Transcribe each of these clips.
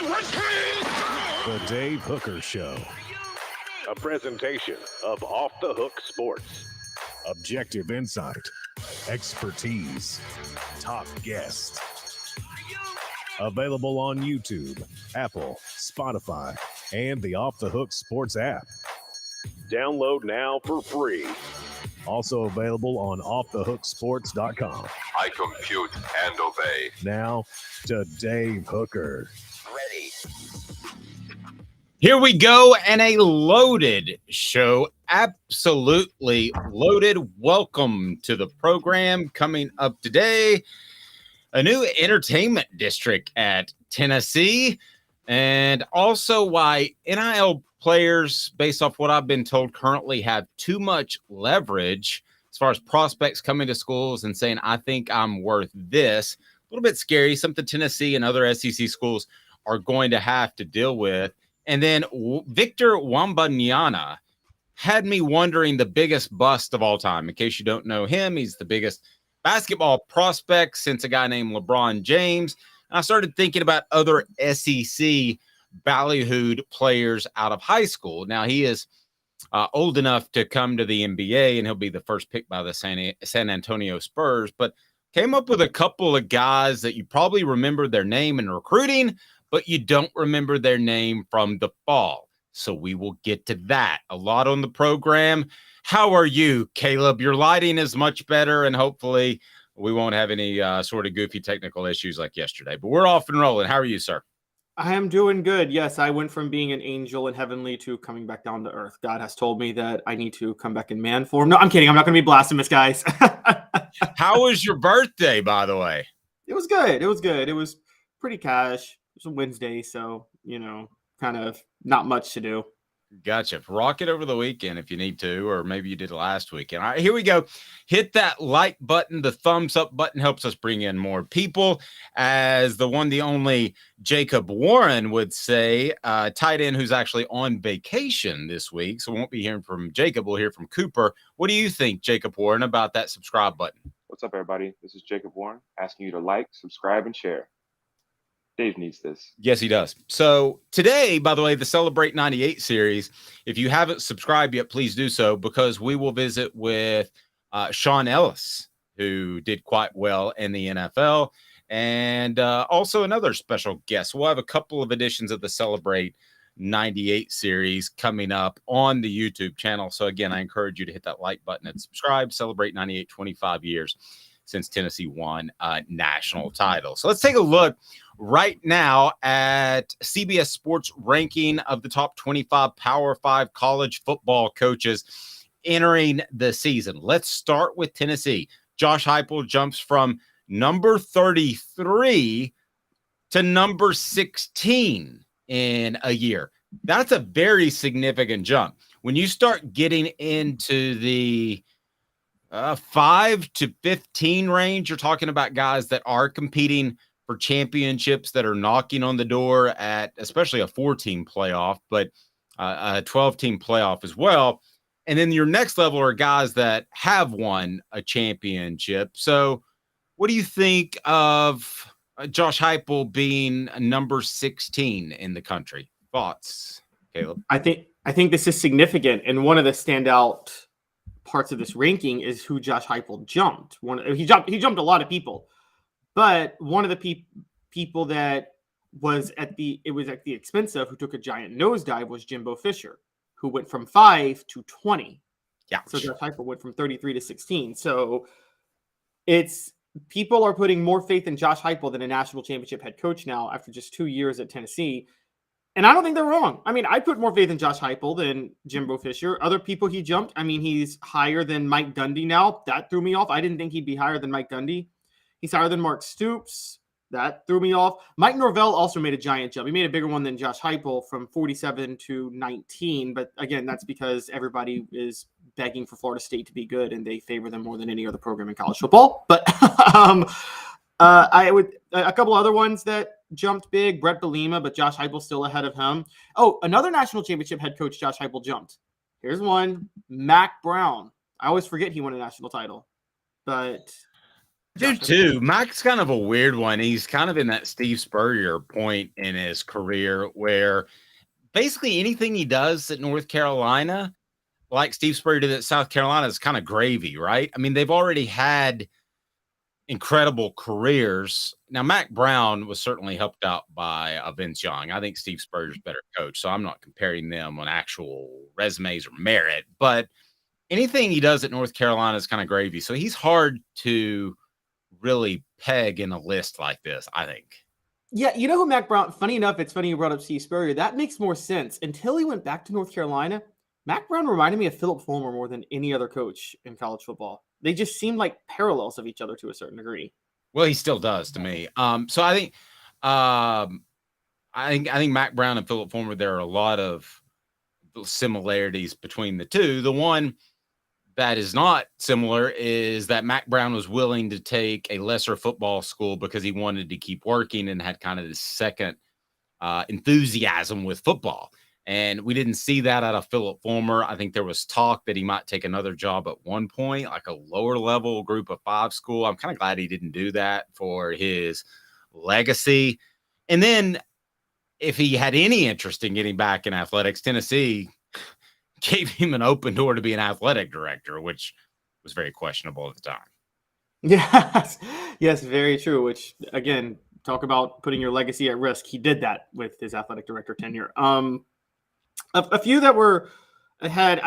The Dave Hooker Show. A presentation of Off the Hook Sports. Objective insight, expertise, top guests. Available on YouTube, Apple, Spotify, and the Off the Hook Sports app. Download now for free. Also available on offthehooksports.com. I compute and obey. Now to Dave Hooker. Ready. Here we go, and a loaded show, absolutely loaded. Welcome to the program. Coming up today, a new entertainment district at Tennessee, and also why NIL players, based off what I've been told, currently have too much leverage as far as prospects coming to schools and saying, I think I'm worth this. A little bit scary, something Tennessee and other SEC schools are going to have to deal with. And then Victor Wembanyama had me wondering the biggest bust of all time. In case you don't know him, he's the biggest basketball prospect since a guy named LeBron James. And I started thinking about other SEC ballyhooed players out of high school. Now, he is old enough to come to the NBA, and he'll be the first pick by the San Antonio Spurs, but came up with a couple of guys that you probably remember their name in recruiting, but you don't remember their name from the fall. So we will get to that. A lot on the program. How are you, Caleb? Your lighting is much better, and hopefully we won't have any sort of goofy technical issues like yesterday. But we're off and rolling. How are you, sir? I am doing good. Yes, I went from being an angel in heavenly to coming back down to earth. God has told me that I need to come back in man form. No, I'm kidding. I'm not going to be blasphemous, guys. How was your birthday, by the way? It was good. It was good. It was pretty cash. It was a Wednesday, so, kind of not much to do. Gotcha. Rock it over the weekend if you need to, or maybe you did last weekend. All right, here we go. Hit that like button. The thumbs up button helps us bring in more people. As the one, the only Jacob Warren would say, tight end who's actually on vacation this week. So we won't be hearing from Jacob. We'll hear from Cooper. What do you think, Jacob Warren, about that subscribe button? What's up, everybody? This is Jacob Warren asking you to like, subscribe, and share. Dave needs this. Yes, he does. So today, by the way, the Celebrate 98 series, if you haven't subscribed yet, please do so, because we will visit with Sean Ellis, who did quite well in the NFL, and also another special guest. We'll have a couple of editions of the Celebrate 98 series coming up on the YouTube channel. So again, I encourage you to hit that like button and subscribe. Celebrate 98, 25 years since Tennessee won a national title. So let's take a look right now at CBS Sports ranking of the top 25 Power 5 college football coaches entering the season. Let's start with Tennessee. Josh Heupel jumps from number 33 to number 16 in a year. That's a very significant jump. When you start getting into the 5 to 15 range, you're talking about guys that are competing for championships, that are knocking on the door at especially a 4-team playoff, but a 12-team playoff as well. And then your next level are guys that have won a championship. So what do you think of Josh Heupel being number 16 in the country? Thoughts, Caleb? I think this is significant, and one of the standout parts of this ranking is who Josh Heupel jumped. He jumped a lot of people, but one of the people that was at the expense of, who took a giant nosedive, was Jimbo Fisher, who went from 5 to 20. Yeah. So Josh Heupel went from 33 to 16. So people are putting more faith in Josh Heupel than a national championship head coach now after just 2 years at Tennessee. And I don't think they're wrong. I mean, I put more faith in Josh Heupel than Jimbo Fisher. Other people he jumped, I mean, he's higher than Mike Gundy now. That threw me off. I didn't think he'd be higher than Mike Gundy. He's higher than Mark Stoops. That threw me off. Mike Norvell also made a giant jump. He made a bigger one than Josh Heupel, from 47 to 19. But again, that's because everybody is begging for Florida State to be good, and they favor them more than any other program in college football. But a couple other ones that jumped big. Brett Bielema, but Josh Heupel still ahead of him. Oh, another national championship head coach Josh Heupel jumped. Here's one. Mac Brown. I always forget he won a national title, but Do too. Mike's kind of a weird one. He's kind of in that Steve Spurrier point in his career where basically anything he does at North Carolina, like Steve Spurrier did at South Carolina, is kind of gravy, right? I mean, they've already had incredible careers. Now, Mac Brown was certainly helped out by Vince Young. I think Steve Spurrier's a better coach, so I'm not comparing them on actual resumes or merit, but anything he does at North Carolina is kind of gravy. So he's hard to really peg in a list like this, I think. Yeah, you know who Mac Brown, funny enough, it's funny you brought up Steve Spurrier. That makes more sense. Until he went back to North Carolina, Mac Brown reminded me of Philip Fulmer more than any other coach in college football. They just seemed like parallels of each other to a certain degree. Well, he still does to me. So I think Mac Brown and Philip Fulmer, there are a lot of similarities between the two. The one that is not similar is that Mac Brown was willing to take a lesser football school because he wanted to keep working and had kind of this second enthusiasm with football. And we didn't see that out of Philip Fulmer. I think there was talk that he might take another job at one point, like a lower level group of 5 school. I'm kind of glad he didn't do that for his legacy. And then if he had any interest in getting back in athletics, Tennessee gave him an open door to be an athletic director, which was very questionable at the time. Yes, very true. Which, again, talk about putting your legacy at risk. He did that with his athletic director tenure. A few that were ahead.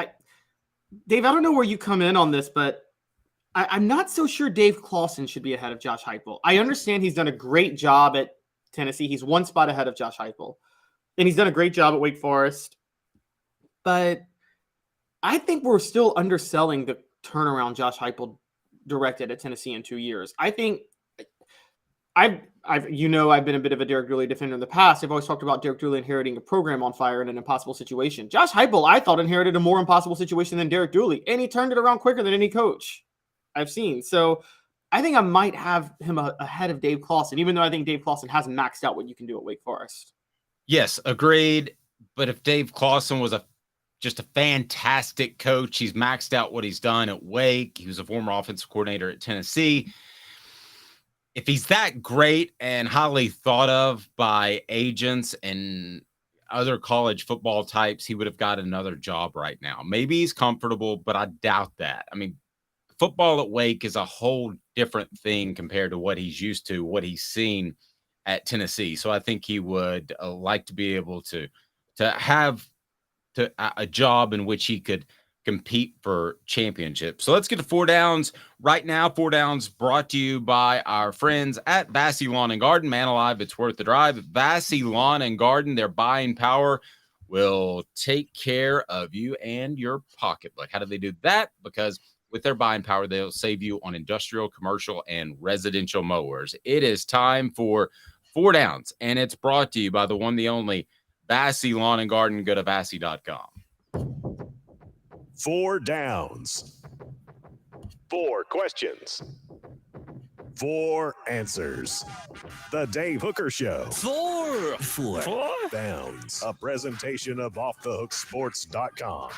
Dave, I don't know where you come in on this, but I'm not so sure Dave Clawson should be ahead of Josh Heupel. I understand he's done a great job at Tennessee. He's one spot ahead of Josh Heupel, and he's done a great job at Wake Forest. But I think we're still underselling the turnaround Josh Heupel directed at Tennessee in 2 years. I think I've been a bit of a Derek Dooley defender in the past. I've always talked about Derek Dooley inheriting a program on fire in an impossible situation. Josh Heupel, I thought, inherited a more impossible situation than Derek Dooley, and he turned it around quicker than any coach I've seen. So I think I might have him ahead of Dave Clawson, even though I think Dave Clawson hasn't maxed out what you can do at Wake Forest. Yes, agreed. But if Dave Clawson was just a fantastic coach, he's maxed out what he's done at Wake. He was a former offensive coordinator at Tennessee. If he's that great and highly thought of by agents and other college football types, he would have got another job right now. Maybe he's comfortable, but I doubt that. I mean, football at Wake is a whole different thing compared to what he's used to, what he's seen at Tennessee. So I think he would like to be able to have a job in which he could compete for championships. So let's get to 4 Downs right now. 4 Downs brought to you by our friends at Vassy Lawn and Garden. Man alive, it's worth the drive. Vassy Lawn and Garden, their buying power will take care of you and your pocketbook. How do they do that? Because with their buying power, they'll save you on industrial, commercial, and residential mowers. It is time for 4 Downs, and it's brought to you by the one, the only Vassy Lawn and Garden. Go to vassy.com. 4 Downs. 4 questions. 4 answers. The Dave Hooker Show. 4 Downs. A presentation of offthehooksports.com.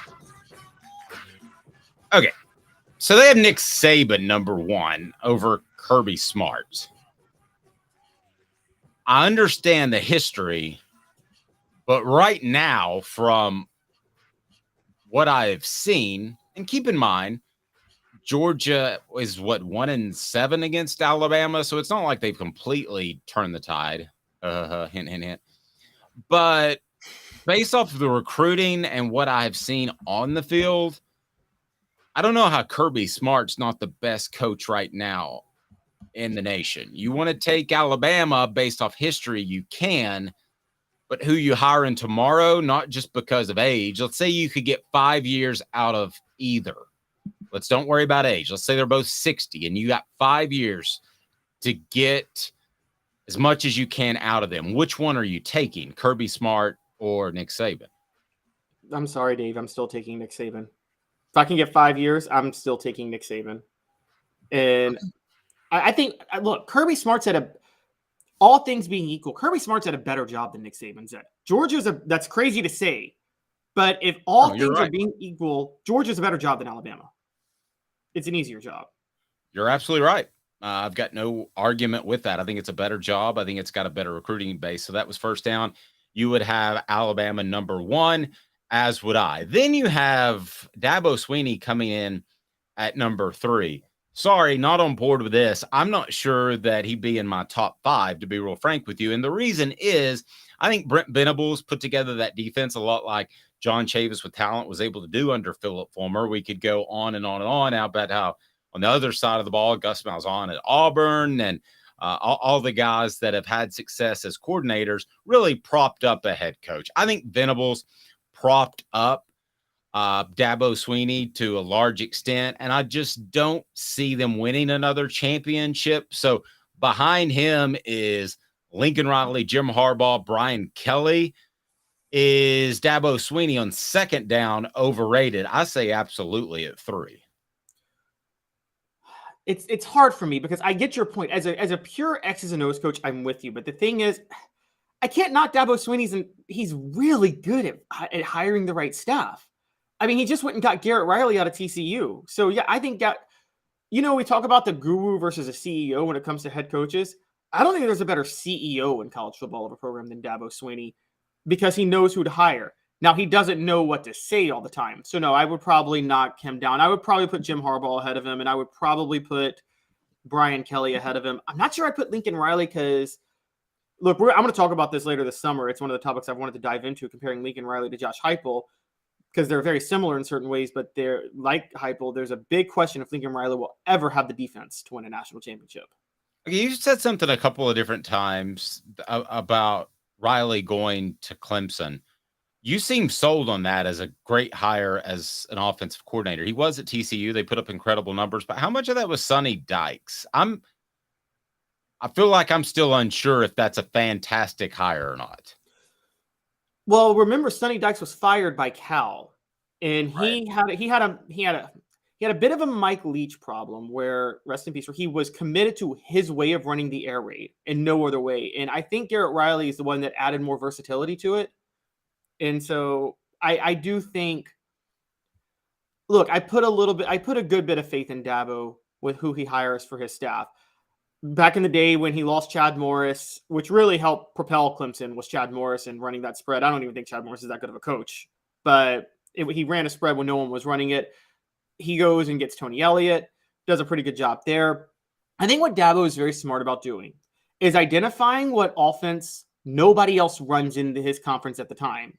Okay. So they have Nick Saban number 1 over Kirby Smart. I understand the history, but right now, from what I've seen, and keep in mind, Georgia is 1-7 against Alabama, so it's not like they've completely turned the tide. Hint, hint, hint. But based off of the recruiting and what I've seen on the field, I don't know how Kirby Smart's not the best coach right now in the nation. You want to take Alabama based off history, you can, but who you hiring tomorrow, not just because of age. Let's say you could get 5 years out of either. Let's don't worry about age. Let's say they're both 60 and you got 5 years to get as much as you can out of them. Which one are you taking, Kirby Smart or Nick Saban? I'm sorry, Dave. I'm still taking Nick Saban. If I can get 5 years, I'm still taking Nick Saban. And I think, look, Kirby Smart's all things being equal, Kirby Smart's at a better job than Nick Saban's at. That's crazy to say, but if all things are being equal, Georgia's a better job than Alabama. It's an easier job. You're absolutely right. I've got no argument with that. I think it's a better job. I think it's got a better recruiting base. So that was first down. You would have Alabama number 1, as would I. Then you have Dabo Swinney coming in at number 3. Sorry, not on board with this. I'm not sure that he'd be in my top 5, to be real frank with you. And the reason is I think Brent Venables put together that defense a lot like John Chavis with talent was able to do under Philip Fulmer. We could go on and on and on now about how on the other side of the ball, Gus Malzahn at Auburn and all the guys that have had success as coordinators really propped up a head coach. I think Venables propped up Dabo Swinney to a large extent, and I just don't see them winning another championship. So behind him is Lincoln Riley, Jim Harbaugh, Brian Kelly. Is Dabo Swinney on second down overrated? I say absolutely at 3. It's hard for me because I get your point. As a pure X's and O's coach, I'm with you. But the thing is, I can't knock Dabo Swinney. He's really good at hiring the right staff. I mean, he just went and got Garrett Riley out of TCU. So, yeah, I think that, we talk about the guru versus a CEO when it comes to head coaches. I don't think there's a better CEO in college football of a program than Dabo Swinney because he knows who to hire. Now, he doesn't know what to say all the time. So, no, I would probably knock him down. I would probably put Jim Harbaugh ahead of him, and I would probably put Brian Kelly ahead of him. I'm not sure I'd put Lincoln Riley because, look, I'm going to talk about this later this summer. It's one of the topics I've wanted to dive into, comparing Lincoln Riley to Josh Heupel, because they're very similar in certain ways, but they're like Heupel. There's a big question if Lincoln Riley will ever have the defense to win a national championship. Okay, you said something a couple of different times about Riley going to Clemson. You seem sold on that as a great hire as an offensive coordinator. He was at TCU. They put up incredible numbers, but how much of that was Sonny Dykes? I feel like I'm still unsure if that's a fantastic hire or not. Well, remember Sonny Dykes was fired by Cal, and he had a bit of a Mike Leach problem where, rest in peace, where he was committed to his way of running the air raid and no other way. And I think Garrett Riley is the one that added more versatility to it. And so I do think, look, I put a good bit of faith in Dabo with who he hires for his staff. Back in the day when he lost Chad Morris, which really helped propel Clemson, was Chad Morris and running that spread. I don't even think Chad Morris is that good of a coach, but he ran a spread when no one was running it. He goes and gets Tony Elliott, does a pretty good job there. I think what Dabo is very smart about doing is identifying what offense nobody else runs into his conference at the time.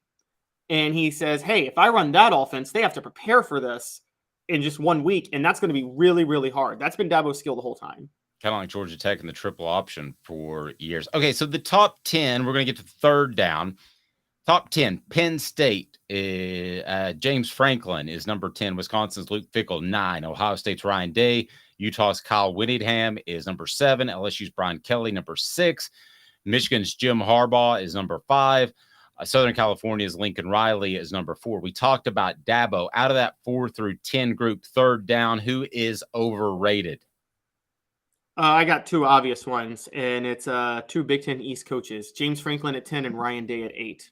And he says, hey, if I run that offense, they have to prepare for this in just 1 week. And that's going to be really, really hard. That's been Dabo's skill the whole time. Kind of like Georgia Tech and the triple option for years. Okay, so the top 10, we're going to get to third down. Top 10, Penn State, James Franklin is number 10. Wisconsin's Luke Fickell, 9. Ohio State's Ryan Day. Utah's Kyle Whittingham is number 7. LSU's Brian Kelly, number 6. Michigan's Jim Harbaugh is number 5. Southern California's Lincoln Riley is number 4. We talked about Dabo. Out of that 4 through 10 group, third down, who is overrated? I got 2 obvious ones, and it's 2 Big Ten East coaches, James Franklin at 10 and Ryan Day at 8.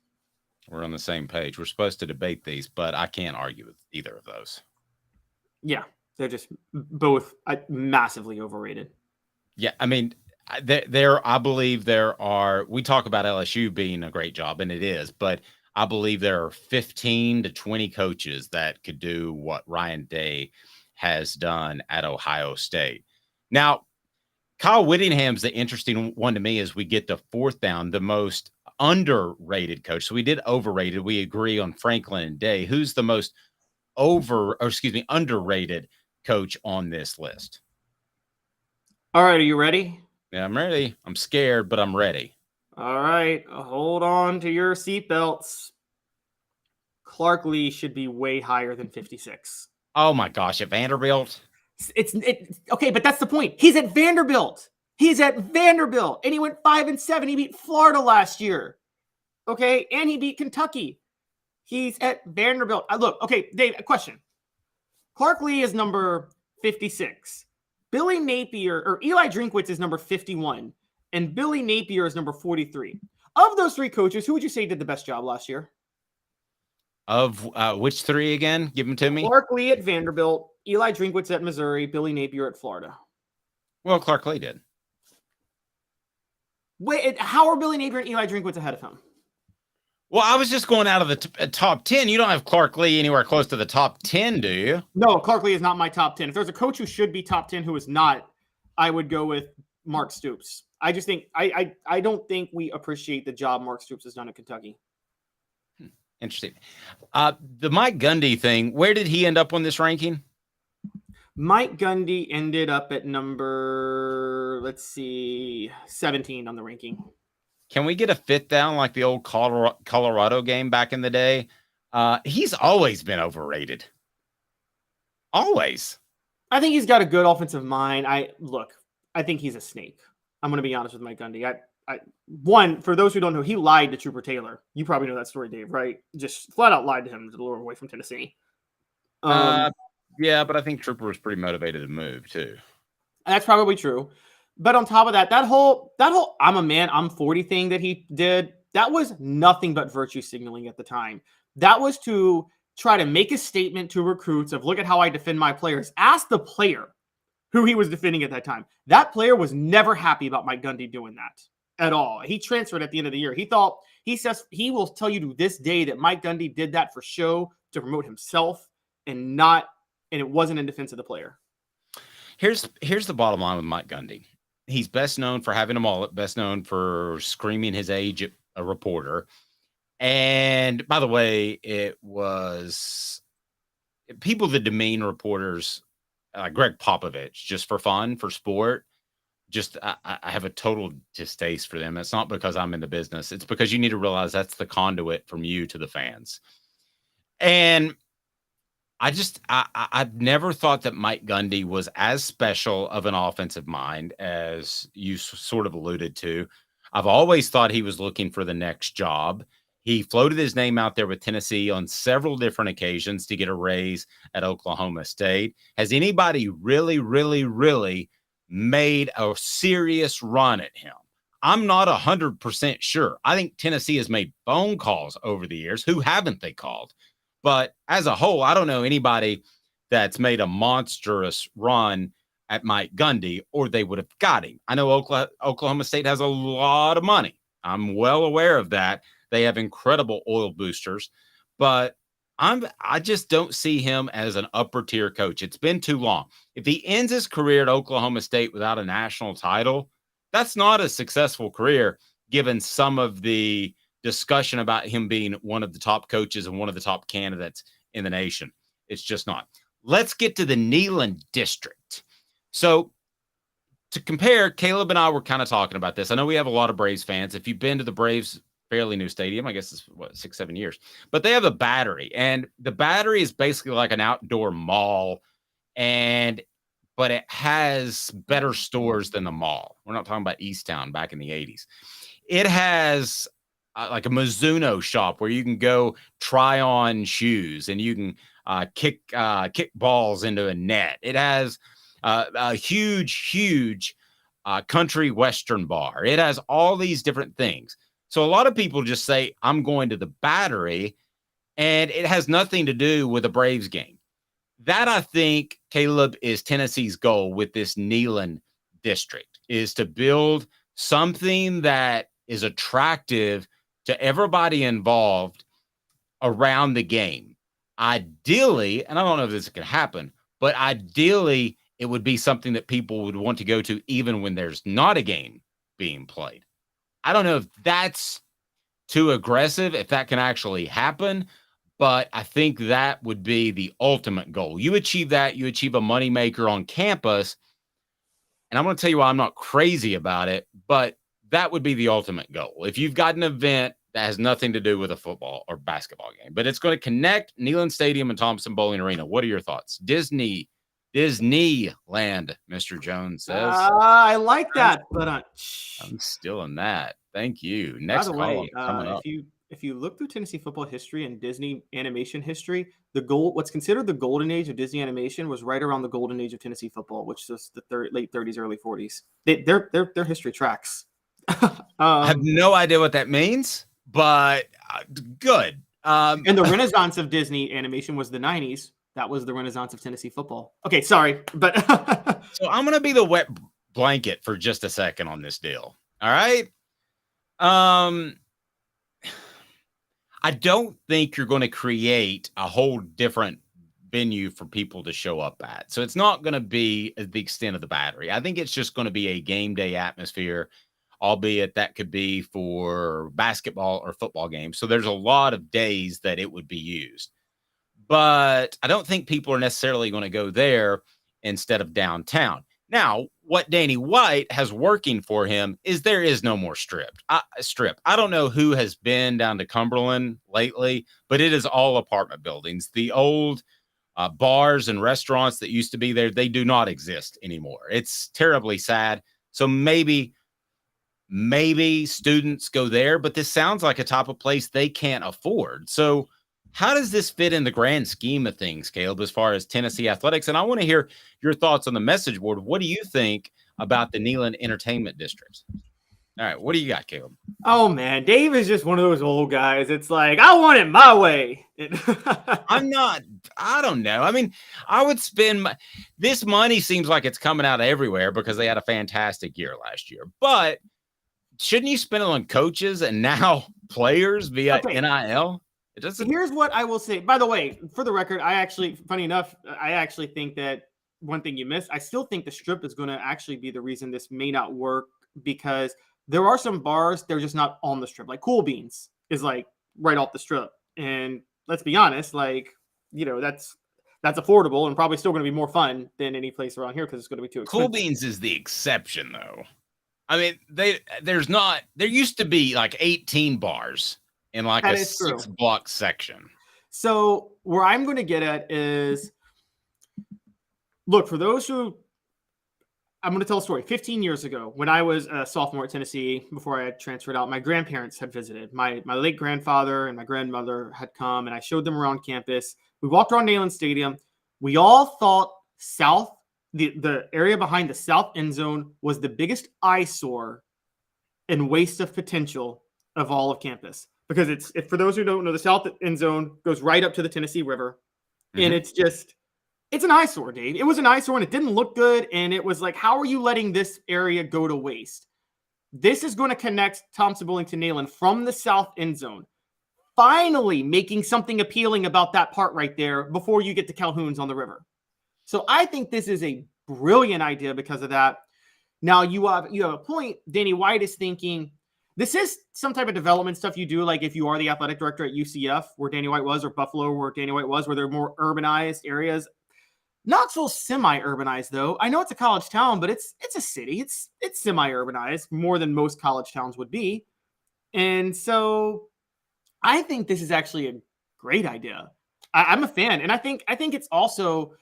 We're on the same page. We're supposed to debate these, but I can't argue with either of those. Yeah, they're just both massively overrated. Yeah, I mean, I believe there are, we talk about LSU being a great job, and it is, but I believe there are 15 to 20 coaches that could do what Ryan Day has done at Ohio State. Now, Kyle Whittingham's the interesting one to me as we get to fourth down, the most underrated coach. So we did overrated. We agree on Franklin and Day. Who's the most underrated coach on this list? All right, are you ready? Yeah, I'm ready. I'm scared, but I'm ready. All right, hold on to your seatbelts. Clark Lee should be way higher than 56. Oh my gosh, at Vanderbilt? It's okay, but that's the point. He's at Vanderbilt. And he went 5-7. He beat Florida last year. Okay, and he beat Kentucky. He's at Vanderbilt. Look, okay, Dave, a question. Clark Lee is number 56. Billy Napier or Eli Drinkwitz is number 51, and Billy Napier is number 43. Of those 3 coaches, who would you say did the best job last year? Of which 3 again? Give them to me. Clark Lee at Vanderbilt, Eli Drinkwitz at Missouri, Billy Napier at Florida. Well, Clark Lee did. Wait, how are Billy Napier and Eli Drinkwitz ahead of him? Well, I was just going out of the top 10. You don't have Clark Lee anywhere close to the top 10, do you? No, Clark Lee is not my top 10. If there's a coach who should be top 10 who is not, I would go with Mark Stoops. I just think I don't think we appreciate the job Mark Stoops has done at Kentucky. Interesting. The Mike Gundy thing, where did he end up on this ranking? Mike Gundy ended up at number, 17 on the ranking. Can we get a fit down like the old Colorado game back in the day? He's always been overrated. Always. I think he's got a good offensive mind. I think he's a snake. I'm going to be honest with Mike Gundy. One, for those who don't know, he lied to Trooper Taylor. You probably know that story, Dave, right? Just flat out lied to him to lure him away from Tennessee. Yeah, but I think Trooper was pretty motivated to move too. That's probably true. But on top of that, that whole I'm a man, I'm 40 thing that he did, that was nothing but virtue signaling at the time. That was to try to make a statement to recruits of, look at how I defend my players. Ask the player who he was defending at that time. That player was never happy about Mike Gundy doing that at all. He transferred at the end of the year. He says he will tell you to this day that Mike Gundy did that for show to promote himself and it wasn't in defense of the player. Here's the bottom line with Mike Gundy. He's best known for having a mullet, best known for screaming his age at a reporter. And by the way, it was people that demean reporters, Greg Popovich, just for fun, for sport. Just I have a total distaste for them. It's not because I'm in the business. It's because you need to realize that's the conduit from you to the fans. And I've never thought that Mike Gundy was as special of an offensive mind as you sort of alluded to. I've always thought he was looking for the next job. He floated his name out there with Tennessee on several different occasions to get a raise at Oklahoma State. Has anybody really, really, really made a serious run at him? I'm not 100% sure. I think Tennessee has made phone calls over the years. Who haven't they called? But as a whole, I don't know anybody that's made a monstrous run at Mike Gundy, or they would have got him. I know Oklahoma State has a lot of money. I'm well aware of that. They have incredible oil boosters, but I just don't see him as an upper tier coach. It's been too long. If he ends his career at Oklahoma State without a national title, that's not a successful career, given some of the discussion about him being one of the top coaches and one of the top candidates in the nation. It's just not. Let's get to the Neyland District. So to compare, Caleb and I were kind of talking about this. I know we have a lot of Braves fans. If you've been to the Braves fairly new stadium, I guess it's 6-7 years, but they have a Battery, and the Battery is basically like an outdoor mall, but it has better stores than the mall. We're not talking about Easttown back in the 80s. It has like a Mizuno shop where you can go try on shoes and you can kick balls into a net. It has a huge country western bar. It has all these different things. So a lot of people just say, I'm going to the Battery, and it has nothing to do with a Braves game. That, I think, Caleb, is Tennessee's goal with this Neyland District, is to build something that is attractive to everybody involved around the game. Ideally, and I don't know if this can happen, but ideally, it would be something that people would want to go to even when there's not a game being played. I don't know if that's too aggressive, if that can actually happen, but I think that would be the ultimate goal. You achieve that, you achieve a moneymaker on campus, and I'm going to tell you why I'm not crazy about it, but that would be the ultimate goal. If you've got an event that has nothing to do with a football or basketball game, but it's going to connect Neyland Stadium and Thompson Bowling Arena, what are your thoughts? Disneyland, Mr. Jones says. I like that, but I'm still in that. Thank you. Next by the column way, if you look through Tennessee football history and Disney animation history, what's considered the golden age of Disney animation was right around the golden age of Tennessee football, which was the late 30s, early 40s. Their history tracks. I have no idea what that means, but good. And the renaissance of Disney animation was the 90s. That was the renaissance of Tennessee football. Okay, sorry, but so I'm going to be the wet blanket for just a second on this deal. All right. I don't think you're going to create a whole different venue for people to show up at. So it's not going to be the extent of the Battery. I think it's just going to be a game day atmosphere, albeit that could be for basketball or football games. So there's a lot of days that it would be used. But I don't think people are necessarily going to go there instead of downtown. Now, what Danny White has working for him is there is no more strip. I don't know who has been down to Cumberland lately, but it is all apartment buildings. The old bars and restaurants that used to be there, they do not exist anymore. It's terribly sad. So maybe students go there, but this sounds like a type of place they can't afford. So how does this fit in the grand scheme of things, Caleb, as far as Tennessee athletics? And I want to hear your thoughts on the message board. What do you think about the Neyland Entertainment District? All right, what do you got, Caleb? Oh, man, Dave is just one of those old guys. It's like, I want it my way. I don't know. I mean, I would spend this money seems like it's coming out of everywhere because they had a fantastic year last year. But shouldn't you spend it on coaches and now players via NIL? It doesn't. Here's what I will say. By the way, for the record, funny enough, I actually think that one thing you missed, I still think the strip is going to actually be the reason this may not work, because there are some bars, they're just not on the strip. Like Cool Beans is like right off the strip. And let's be honest, like, you know, that's affordable and probably still going to be more fun than any place around here because it's going to be too expensive. Cool Beans is the exception, though. I mean, there used to be like 18 bars in like a 6-block section. So where I'm going to get at is, look, for those who, I'm going to tell a story. 15 years ago, when I was a sophomore at Tennessee, before I had transferred out, my grandparents had visited. My late grandfather and my grandmother had come, and I showed them around campus. We walked around Neyland Stadium. We all thought the area behind the south end zone was the biggest eyesore and waste of potential of all of campus. Because for those who don't know, the south end zone goes right up to the Tennessee River. And it's an eyesore, Dave. It was an eyesore and it didn't look good. And it was like, how are you letting this area go to waste? This is going to connect Thompson-Boling to Neyland from the south end zone. Finally making something appealing about that part right there before you get to Calhoun's on the river. So I think this is a brilliant idea because of that. Now you have a point. Danny White is thinking, this is some type of development stuff you do, like if you are the athletic director at UCF, where Danny White was, or Buffalo, where Danny White was, where they're more urbanized areas. Knoxville's semi-urbanized, though. I know it's a college town, but it's a city. It's semi-urbanized, more than most college towns would be. And so I think this is actually a great idea. I'm a fan. And I think it's also,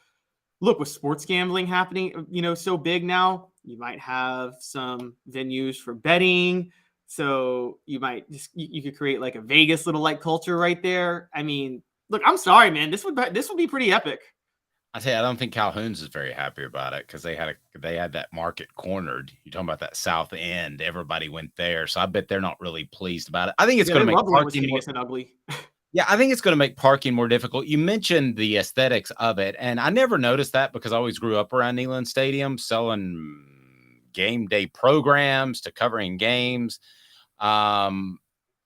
look, with sports gambling happening, so big now, you might have some venues for betting. So you might you could create like a Vegas little like culture right there. I mean, look, I'm sorry, man. This would be pretty epic. I tell you, I don't think Calhoun's is very happy about it because they had that market cornered. You're talking about that south end. Everybody went there, so I bet they're not really pleased about it. I think it's going to make parking more ugly. Yeah, I think it's going to make parking more difficult. You mentioned the aesthetics of it, and I never noticed that because I always grew up around Neyland Stadium, selling game day programs to covering games.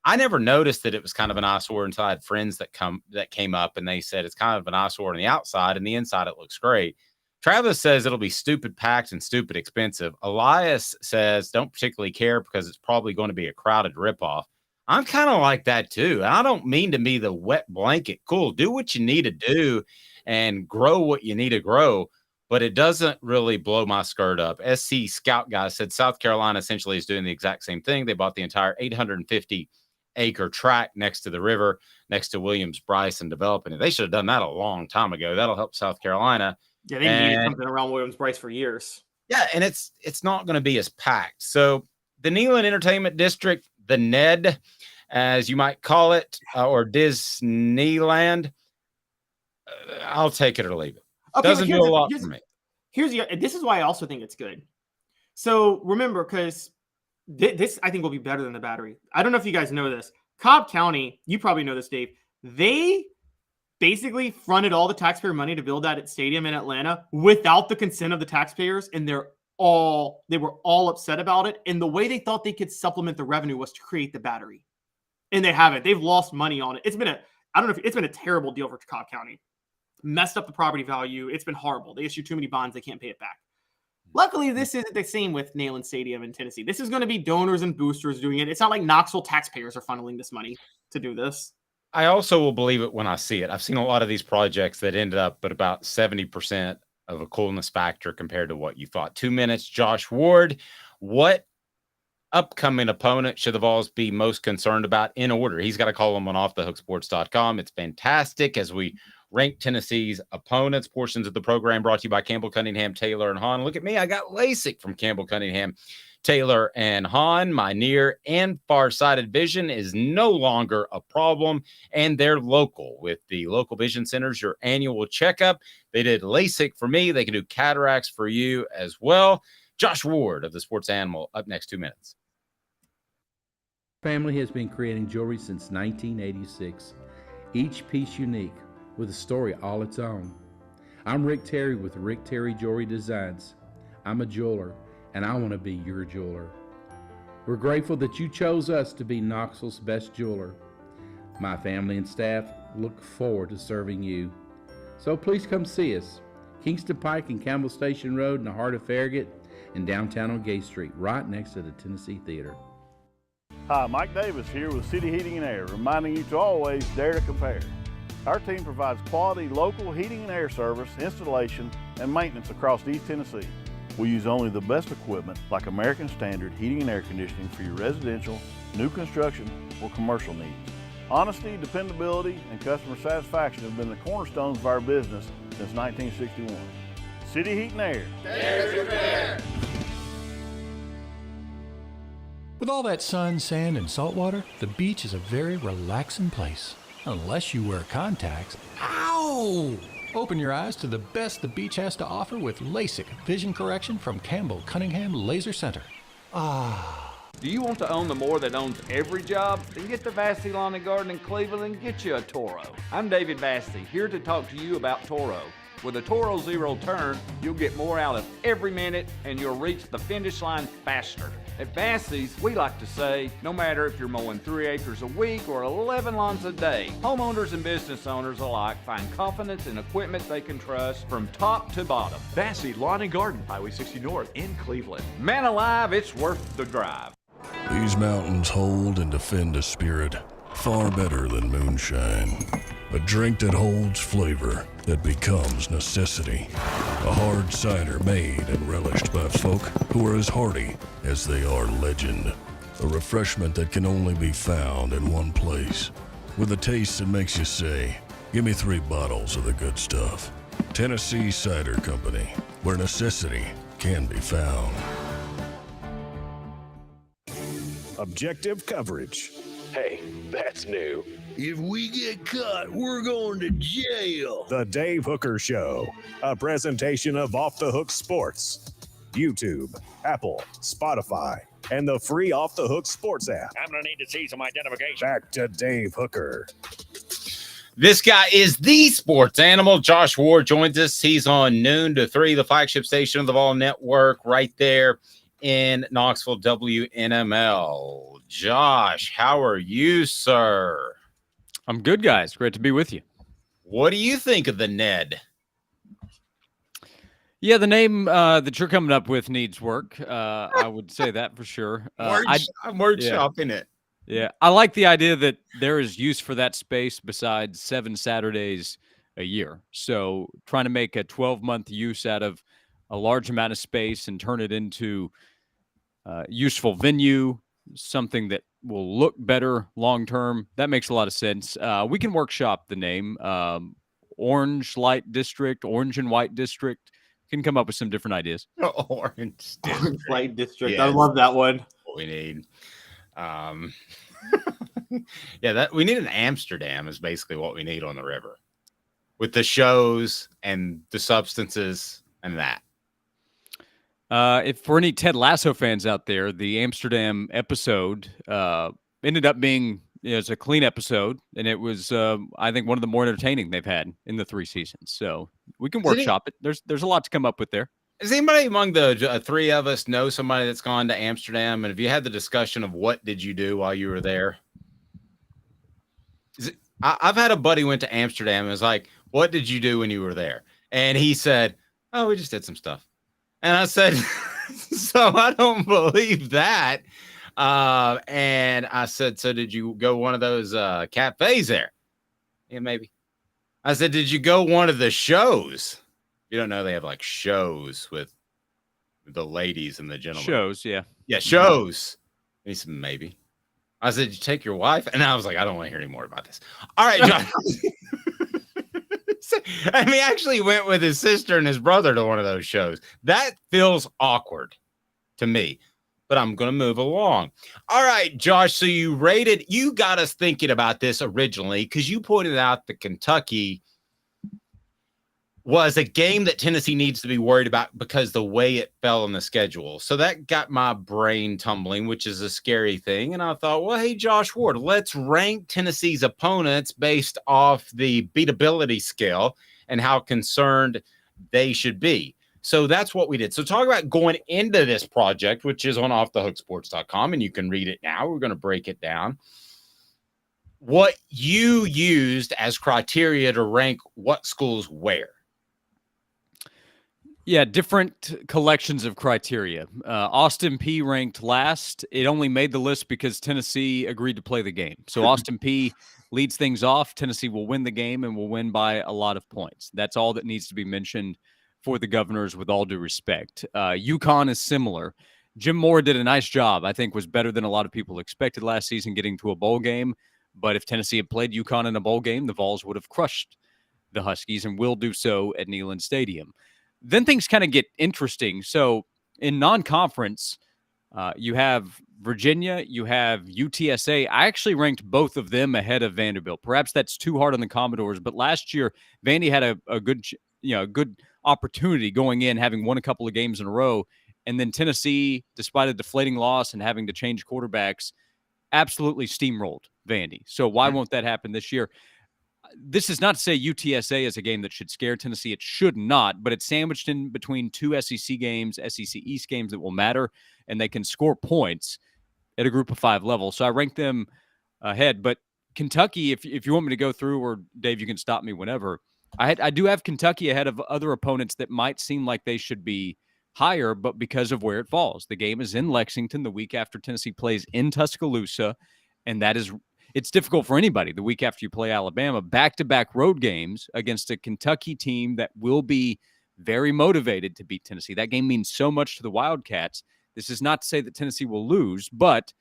I never noticed that it was kind of an eyesore until I had friends that came up and they said it's kind of an eyesore on the outside, and the inside it looks great. Travis says it'll be stupid packed and stupid expensive. Elias says don't particularly care because it's probably going to be a crowded ripoff. I'm kind of like that too. And I don't mean to be the wet blanket. Cool. Do what you need to do and grow what you need to grow. But it doesn't really blow my skirt up. SC Scout Guy said South Carolina essentially is doing the exact same thing. They bought the entire 850-acre tract next to the river, next to Williams-Brice, and developing it. They should have done that a long time ago. That'll help South Carolina. Yeah, they needed something around Williams-Brice for years. Yeah, and it's not going to be as packed. So the Neyland Entertainment District, the NED, as you might call it, or Disneyland, I'll take it or leave it. Okay, doesn't do a lot for me. This is why I also think it's good. So remember, because this I think will be better than the Battery. I don't know if you guys know this. Cobb County, you probably know this, Dave. They basically fronted all the taxpayer money to build that stadium in Atlanta without the consent of the taxpayers, and they're all upset about it. And the way they thought they could supplement the revenue was to create the battery. And they haven't. They've lost money on it. It's been a terrible deal for Cobb County. Messed up the property value. It's been horrible. They issue too many bonds. They can't pay it back. Luckily, this isn't the same with Neyland Stadium in Tennessee. This is going to be donors and boosters doing it. It's not like Knoxville taxpayers are funneling this money to do this. I also will believe it when I see it. I've seen a lot of these projects that ended up at about 70% of a coolness factor compared to what you thought. 2 minutes, Josh Ward. What upcoming opponent should the Vols be most concerned about in order? He's got to call them on offthehooksports.com. It's fantastic as we rank Tennessee's opponents. Portions of the program brought to you by Campbell Cunningham, Taylor, and Hahn. Look at me. I got LASIK from Campbell Cunningham, Taylor, and Hahn. My near and far-sighted vision is no longer a problem, and they're local. With the local vision centers, your annual checkup. They did LASIK for me. They can do cataracts for you as well. Josh Ward of the Sports Animal up next. 2 minutes. Family has been creating jewelry since 1986, each piece unique with a story all its own. I'm Rick Terry with Rick Terry Jewelry Designs. I'm a jeweler, and I want to be your jeweler. We're grateful that you chose us to be Knoxville's best jeweler. My family and staff look forward to serving you. So please come see us. Kingston Pike and Campbell Station Road in the heart of Farragut and downtown on Gay Street, right next to the Tennessee Theater. Hi, Mike Davis here with City Heating and Air, reminding you to always dare to compare. Our team provides quality local heating and air service, installation, and maintenance across East Tennessee. We use only the best equipment like American Standard heating and air conditioning for your residential, new construction, or commercial needs. Honesty, dependability, and customer satisfaction have been the cornerstones of our business since 1961. City Heat and Air. There's your fair. With all that sun, sand, and salt water, the beach is a very relaxing place. Unless you wear contacts. Ow! Open your eyes to the best the beach has to offer with LASIK vision correction from Campbell Cunningham Laser Center. Ah. Do you want to own the more that owns every job? Then get to Vassy Lawn and Garden in Cleveland and get you a Toro. I'm David Vassy, here to talk to you about Toro. With a Toro Zero Turn, you'll get more out of every minute and you'll reach the finish line faster. At Vassy's, we like to say, no matter if you're mowing 3 acres a week or 11 lawns a day, homeowners and business owners alike find confidence in equipment they can trust from top to bottom. Vassy Lawn and Garden, Highway 60 North in Cleveland. Man alive, it's worth the drive. These mountains hold and defend a spirit far better than moonshine. A drink that holds flavor that becomes necessity. A hard cider made and relished by folk who are as hearty as they are legend. A refreshment that can only be found in one place. With a taste that makes you say, give me 3 bottles of the good stuff. Tennessee Cider Company, where necessity can be found. Objective coverage. Hey, that's new. If we get caught, we're going to jail. The Dave Hooker Show, a presentation of Off the Hook Sports. YouTube, Apple, Spotify, and the free Off the Hook Sports app. I'm going to need to see some identification. Back to Dave Hooker. This guy is the sports animal. Josh Ward joins us. He's on noon to 3, the flagship station of the Vol Network, right there in Knoxville, WNML. Josh, how are you, sir? I'm good, guys. Great to be with you. What do you think of the Ned? Yeah, the name that you're coming up with needs work. I would say that for sure. I'm workshopping it. Yeah, I like the idea that there is use for that space besides 7 Saturdays a year. So trying to make a 12-month use out of a large amount of space and turn it into useful venue, something that will look better long-term. That makes a lot of sense. We can workshop the name. Orange Light District, Orange and White District. Can come up with some different ideas. Orange Light District. Yeah, I love that one. What we need. Yeah, that we need an Amsterdam is basically what we need on the river, with the shows and the substances and that. If for any Ted Lasso fans out there, the Amsterdam episode ended up being it's a clean episode, and it was I think one of the more entertaining they've had in the 3 seasons. So we can workshop it. There's a lot to come up with there. Does anybody among the three of us know somebody that's gone to Amsterdam? And have you had the discussion of what did you do while you were there? I've had a buddy went to Amsterdam and was like, what did you do when you were there? And he said, oh, we just did some stuff. And I said, so I don't believe that. And I said, so did you go one of those cafes there? Yeah, maybe. I said, did you go one of the shows? You don't know they have like shows with the ladies and the gentlemen. Shows, yeah. Yeah, shows. And he said, maybe. I said, did you take your wife? And I was like, I don't want to hear any more about this. All right, John. And he actually went with his sister and his brother to one of those shows. That feels awkward to me, but I'm going to move along. All right, Josh. So you got us thinking about this originally because you pointed out that Kentucky was a game that Tennessee needs to be worried about because the way it fell on the schedule. So that got my brain tumbling, which is a scary thing. And I thought, well, hey, Josh Ward, let's rank Tennessee's opponents based off the beatability scale and how concerned they should be. So that's what we did. So talk about going into this project, which is on offthehooksports.com, and you can read it now. We're going to break it down. What you used as criteria to rank what schools where. Yeah, different collections of criteria. Austin P ranked last. It only made the list because Tennessee agreed to play the game. So Austin P leads things off. Tennessee will win the game and will win by a lot of points. That's all that needs to be mentioned for the Governors, with all due respect. UConn is similar. Jim Moore did a nice job. I think was better than a lot of people expected last season getting to a bowl game. But if Tennessee had played UConn in a bowl game, the Vols would have crushed the Huskies and will do so at Neyland Stadium. Then things kind of get interesting. So in non-conference, you have Virginia, you have UTSA. I actually ranked both of them ahead of Vanderbilt. Perhaps that's too hard on the Commodores, but last year Vandy had a good opportunity going in, having won a couple of games in a row, and then Tennessee, despite a deflating loss and having to change quarterbacks, absolutely steamrolled Vandy. So why won't that happen this year? This is not to say UTSA is a game that should scare Tennessee. It should not, but it's sandwiched in between two SEC games, SEC East games that will matter, and they can score points at a group of 5 level. So I rank them ahead. But Kentucky, if you want me to go through, or Dave, you can stop me whenever. I do have Kentucky ahead of other opponents that might seem like they should be higher, but because of where it falls. The game is in Lexington the week after Tennessee plays in Tuscaloosa, and it's difficult for anybody the week after you play Alabama. Back-to-back road games against a Kentucky team that will be very motivated to beat Tennessee. That game means so much to the Wildcats. This is not to say that Tennessee will lose, but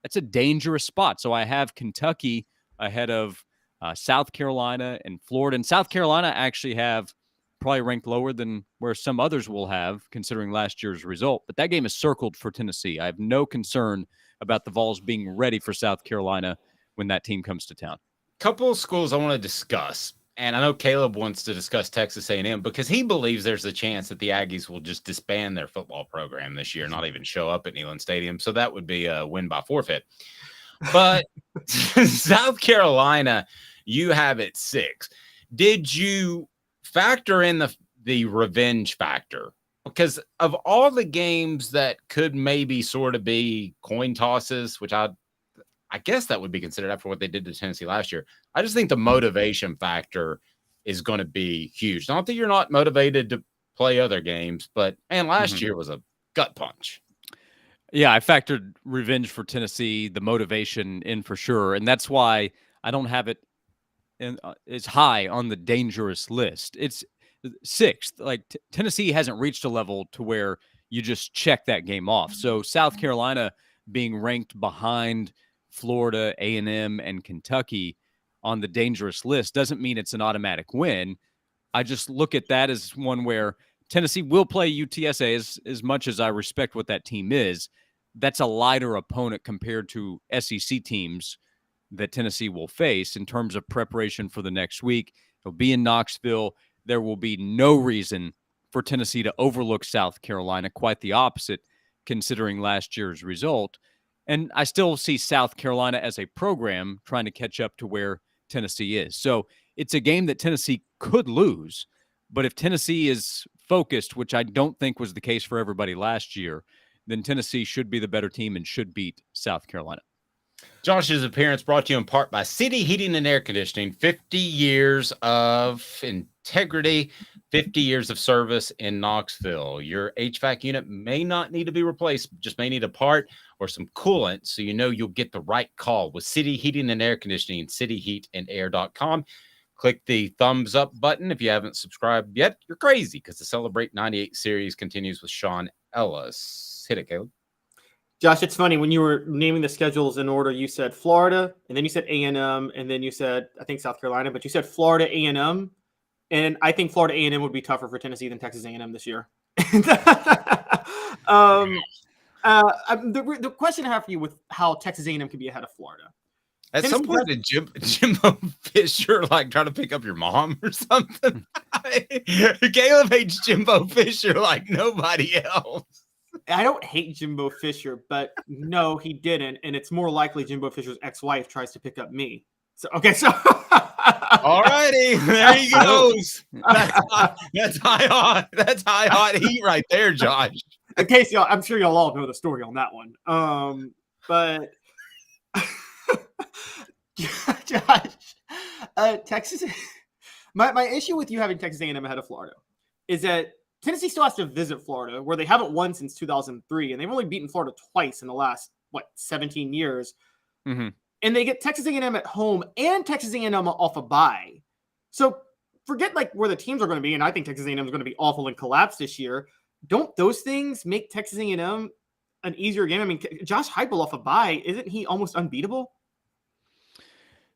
that's a dangerous spot. So I have Kentucky ahead of South Carolina and Florida. And South Carolina actually have probably ranked lower than where some others will have, considering last year's result. But that game is circled for Tennessee. I have no concern about the Vols being ready for South Carolina when that team comes to town. Couple of schools I want to discuss, and I know Caleb wants to discuss Texas A&M because he believes there's a chance that the Aggies will just disband their football program this year, not even show up at Neyland Stadium. So that would be a win by forfeit. But South Carolina, you have it 6. Did you factor in the revenge factor? Because of all the games that could maybe sort of be coin tosses, which I guess that would be considered after what they did to Tennessee last year. I just think the motivation factor is going to be huge. Not that you're not motivated to play other games, but man, last year was a gut punch. Yeah, I factored revenge for Tennessee, the motivation in for sure. And that's why I don't have it as high on the dangerous list. It's 6th. Like Tennessee hasn't reached a level to where you just check that game off. So South Carolina being ranked behind Florida, A&M, and Kentucky on the dangerous list doesn't mean it's an automatic win. I just look at that as one where Tennessee will play UTSA as much as I respect what that team is. That's a lighter opponent compared to SEC teams that Tennessee will face in terms of preparation for the next week. It'll be in Knoxville. There will be no reason for Tennessee to overlook South Carolina, quite the opposite, considering last year's result. And I still see South Carolina as a program trying to catch up to where Tennessee is. So it's a game that Tennessee could lose, But if Tennessee is focused, which I don't think was the case for everybody last year, then Tennessee should be the better team and should beat South Carolina. Josh's appearance brought to you in part by City Heating and Air Conditioning. 50 years of integrity, 50 years of service in Knoxville. Your HVAC unit may not need to be replaced, just may need a part or some coolant, so you know you'll get the right call with City Heating and Air Conditioning, cityheatandair.com. Click the thumbs up button. If you haven't subscribed yet, you're crazy, because the Celebrate 98 series continues with Sean Ellis. Hit it, Caleb. Josh, it's funny, when you were naming the schedules in order, you said Florida, and then you said A&M, and then you said, I think, South Carolina, but you said Florida A&M, and I think Florida A&M would be tougher for Tennessee than Texas A&M this year. The question I have for you with how Texas A&M could be ahead of Florida. At some point, did Jimbo Fisher like try to pick up your mom or something? Caleb hates Jimbo Fisher like nobody else. I don't hate Jimbo Fisher, but no, he didn't. And it's more likely Jimbo Fisher's ex-wife tries to pick up me. So, okay, so. All righty, there he goes. That's high hot heat right there, Josh. In case y'all, I'm sure y'all all know the story on that one. But Josh, Texas. My issue with you having Texas A&M ahead of Florida is that Tennessee still has to visit Florida, where they haven't won since 2003, and they've only beaten Florida twice in the last 17 years. Mm-hmm. And they get Texas A&M at home and Texas A&M off a bye. So forget like where the teams are going to be, and I think Texas A&M is going to be awful and collapse this year. Don't those things make Texas A&M an easier game? I mean, Josh Heupel off a bye, isn't he almost unbeatable?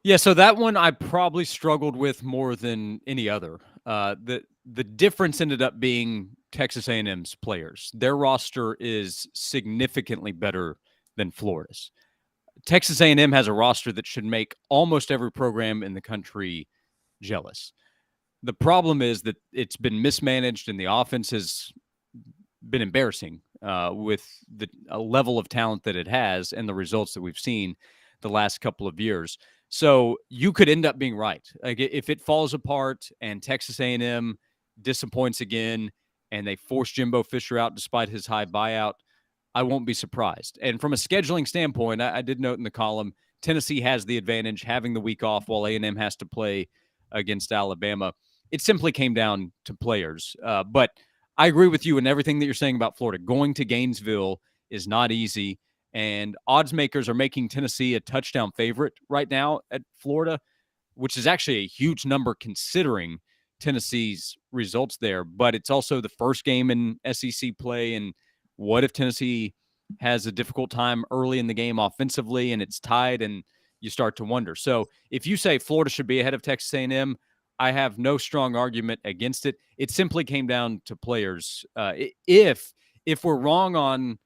Yeah, so that one I probably struggled with more than any other. The difference ended up being Texas A&M's players. Their roster is significantly better than Florida's. Texas A&M has a roster that should make almost every program in the country jealous. The problem is that it's been mismanaged and the offense has been embarrassing with the level of talent that it has and the results that we've seen the last couple of years. So you could end up being right. Like if it falls apart and Texas A&M disappoints again and they force Jimbo Fisher out despite his high buyout, I won't be surprised. And from a scheduling standpoint, I did note in the column, Tennessee has the advantage having the week off while A&M has to play against Alabama. It simply came down to players. But I agree with you in everything that you're saying about Florida. Going to Gainesville is not easy. And odds makers are making Tennessee a touchdown favorite right now at Florida, which is actually a huge number considering Tennessee's results there. But it's also the first game in SEC play. And what if Tennessee has a difficult time early in the game offensively and it's tied and you start to wonder? So if you say Florida should be ahead of Texas A&M, I have no strong argument against it. It simply came down to players. If we're wrong on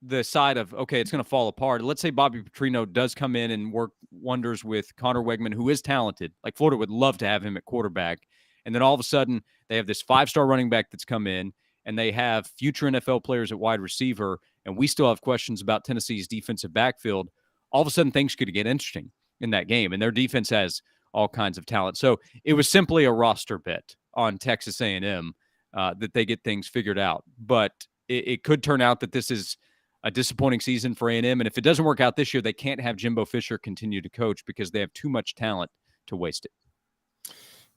the side of, okay, it's going to fall apart. Let's say Bobby Petrino does come in and work wonders with Connor Wegman, who is talented. Like Florida would love to have him at quarterback. And then all of a sudden they have this 5-star running back that's come in and they have future NFL players at wide receiver. And we still have questions about Tennessee's defensive backfield. All of a sudden things could get interesting in that game. And their defense has all kinds of talent. So it was simply a roster bet on Texas A&M that they get things figured out. But it could turn out that this is a disappointing season for A&M. And if it doesn't work out this year, they can't have Jimbo Fisher continue to coach because they have too much talent to waste it.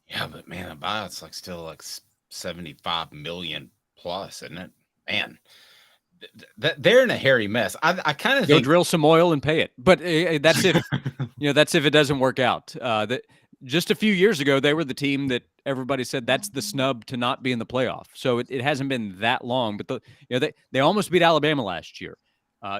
Yeah, but man, the buyout's like still like 75 million plus, isn't it? Man, they're in a hairy mess. I kind of think drill some oil and pay it. But that's if that's if it doesn't work out. Just a few years ago, they were the team that everybody said that's the snub to not be in the playoff. So it hasn't been that long, but they almost beat Alabama last year,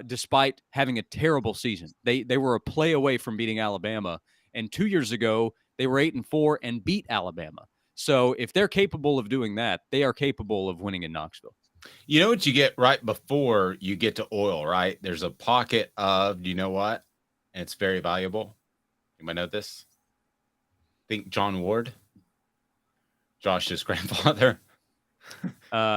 despite having a terrible season. They were a play away from beating Alabama, and 2 years ago they were 8-4 and beat Alabama. So if they're capable of doing that, they are capable of winning in Knoxville. You know what you get right before you get to oil, right? There's a pocket of, you know what? And it's very valuable. You might know this. Think John Ward, Josh's grandfather.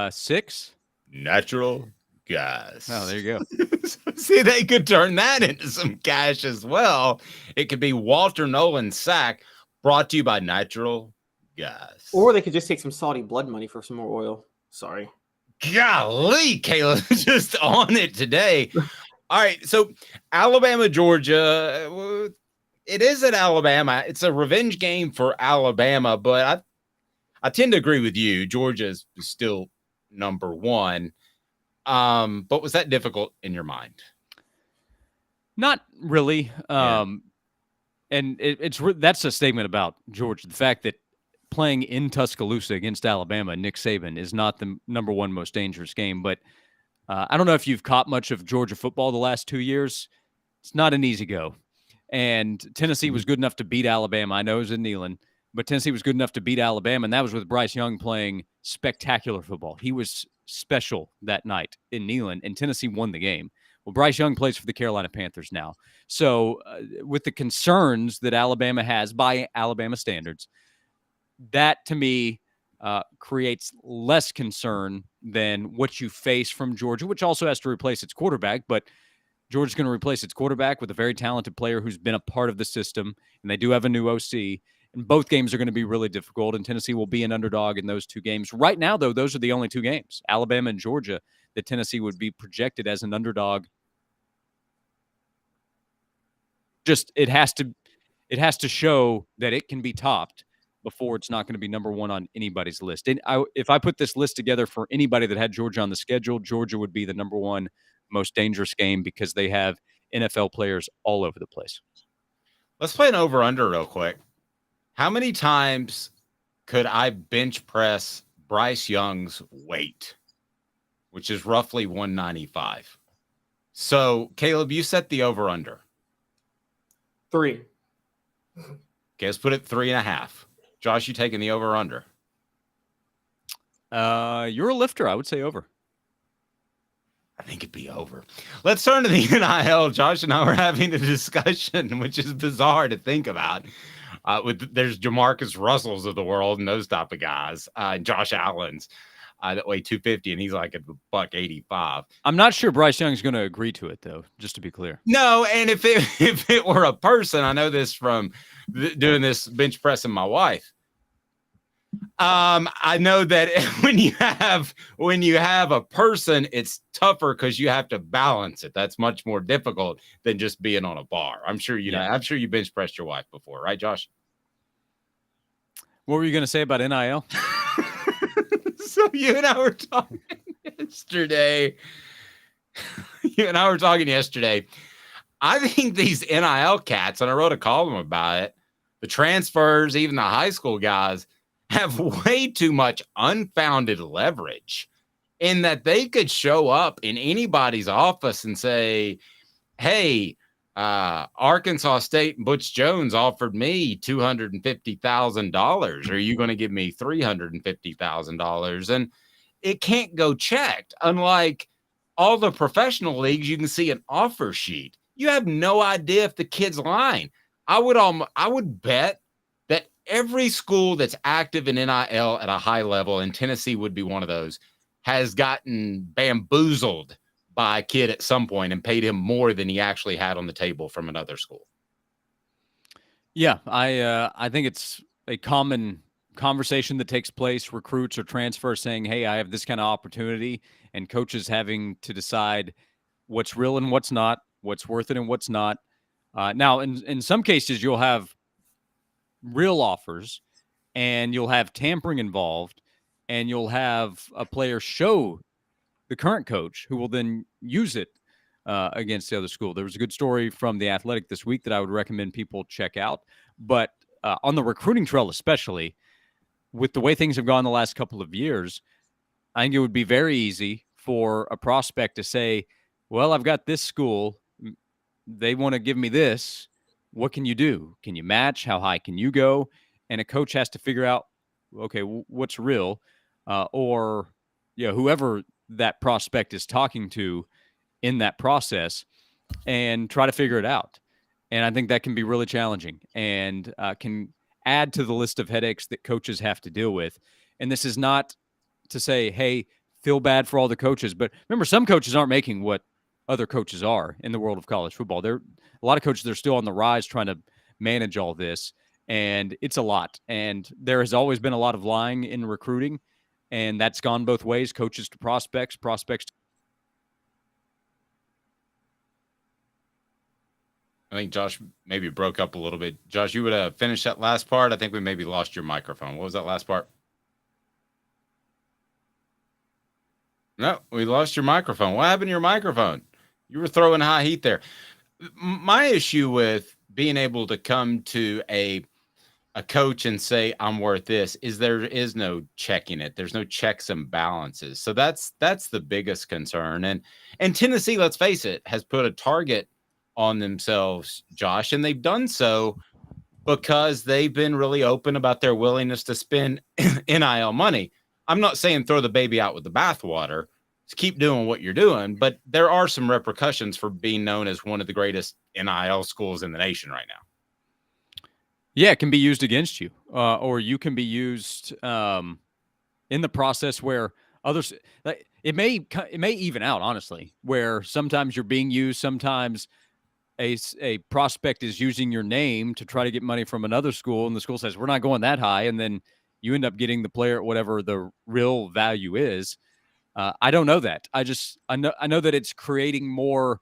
6? Natural gas. Oh, there you go. See, they could turn that into some cash as well. It could be Walter Nolan Sack, brought to you by Natural guys. Or they could just take some Saudi blood money for some more oil. Sorry. Golly, Caleb, just on it today. All right, so Alabama, Georgia. It is at Alabama. It's a revenge game for Alabama, but I tend to agree with you. Georgia is still number one. But was that difficult in your mind? Not really. And that's a statement about Georgia. The fact that playing in Tuscaloosa against Alabama, Nick Saban, is not the number one most dangerous game. But I don't know if you've caught much of Georgia football the last 2 years. It's not an easy go. And Tennessee was good enough to beat Alabama. I know it was in Neyland, but Tennessee was good enough to beat Alabama, and that was with Bryce Young playing spectacular football. He was special that night in Neyland, and Tennessee won the game. Well, Bryce Young plays for the Carolina Panthers now. So with the concerns that Alabama has by Alabama standards, that to me creates less concern than what you face from Georgia, which also has to replace its quarterback. But Georgia's going to replace its quarterback with a very talented player who's been a part of the system, and they do have a new OC. And both games are going to be really difficult, and Tennessee will be an underdog in those two games. Right now, though, those are the only two games, Alabama and Georgia, that Tennessee would be projected as an underdog. Just it has to show that it can be topped before it's not going to be number one on anybody's list. And if I put this list together for anybody that had Georgia on the schedule, Georgia would be the number one most dangerous game because they have NFL players all over the place. Let's play an over-under real quick. How many times could I bench press Bryce Young's weight, which is roughly 195? So, Caleb, you set the over-under. 3. Okay, let's put it 3.5. Josh, you taking the over-under? You're a lifter. I would say over. I think it'd be over. Let's turn to the NIL. Josh and I were having a discussion, which is bizarre to think about. There's Jamarcus Russells of the world and those type of guys. Josh Allen's that weigh 250, and he's like a $185. I'm not sure Bryce Young's going to agree to it, though, just to be clear. No, and if it were a person, I know this from doing this bench pressing my wife. I know that when you have a person, it's tougher because you have to balance it. That's much more difficult than just being on a bar. I'm sure you know. I'm sure you bench pressed your wife before, right, Josh? What were you going to say about NIL? So you and I were talking yesterday. I think these NIL cats, and I wrote a column about it, the transfers, even the high school guys, have way too much unfounded leverage in that they could show up in anybody's office and say, hey, Arkansas State and Butch Jones offered me $250,000. Are you going to give me $350,000? And it can't go checked. Unlike all the professional leagues, you can see an offer sheet. You have no idea if the kid's lying. I would bet that every school that's active in NIL at a high level, and Tennessee would be one of those, has gotten bamboozled by a kid at some point and paid him more than he actually had on the table from another school. Yeah, I think it's a common conversation that takes place. Recruits or transfers saying, hey, I have this kind of opportunity, and coaches having to decide what's real and what's not, what's worth it and what's not. Now, in some cases, you'll have real offers and you'll have tampering involved, and you'll have a player show the current coach who will then use it against the other school. There was a good story from The Athletic this week that I would recommend people check out. But on the recruiting trail, especially with the way things have gone the last couple of years, I think it would be very easy for a prospect to say, well, I've got this school. They want to give me this. What can you do? Can you match? How high can you go? And a coach has to figure out, okay, what's real? Or whoever that prospect is talking to in that process, and try to figure it out. And I think that can be really challenging and can add to the list of headaches that coaches have to deal with. And this is not to say, hey, feel bad for all the coaches. But remember, some coaches aren't making what other coaches are in the world of college football. There are a lot of coaches that are still on the rise trying to manage all this. and it's a lot. And there has always been a lot of lying in recruiting, and that's gone both ways, coaches to prospects, prospects to— I think Josh maybe broke up a little bit. Josh, you would have finished that last part. I think we maybe lost your microphone. What was that last part? No, we lost your microphone. What happened to your microphone? You were throwing high heat there. My issue with being able to come to a coach and say, I'm worth this, is there is no checking it. There's no checks and balances. So that's the biggest concern. And Tennessee, let's face it, has put a target on themselves, Josh, and they've done so because they've been really open about their willingness to spend NIL money. I'm not saying throw the baby out with the bathwater. Just keep doing what you're doing, but there are some repercussions for being known as one of the greatest NIL schools in the nation right now. Yeah, it can be used against you, or you can be used in the process where others. Like, it may even out, honestly, where sometimes you're being used, sometimes a prospect is using your name to try to get money from another school, and the school says, we're not going that high, and then you end up getting the player at whatever the real value is. I don't know that. I know that it's creating more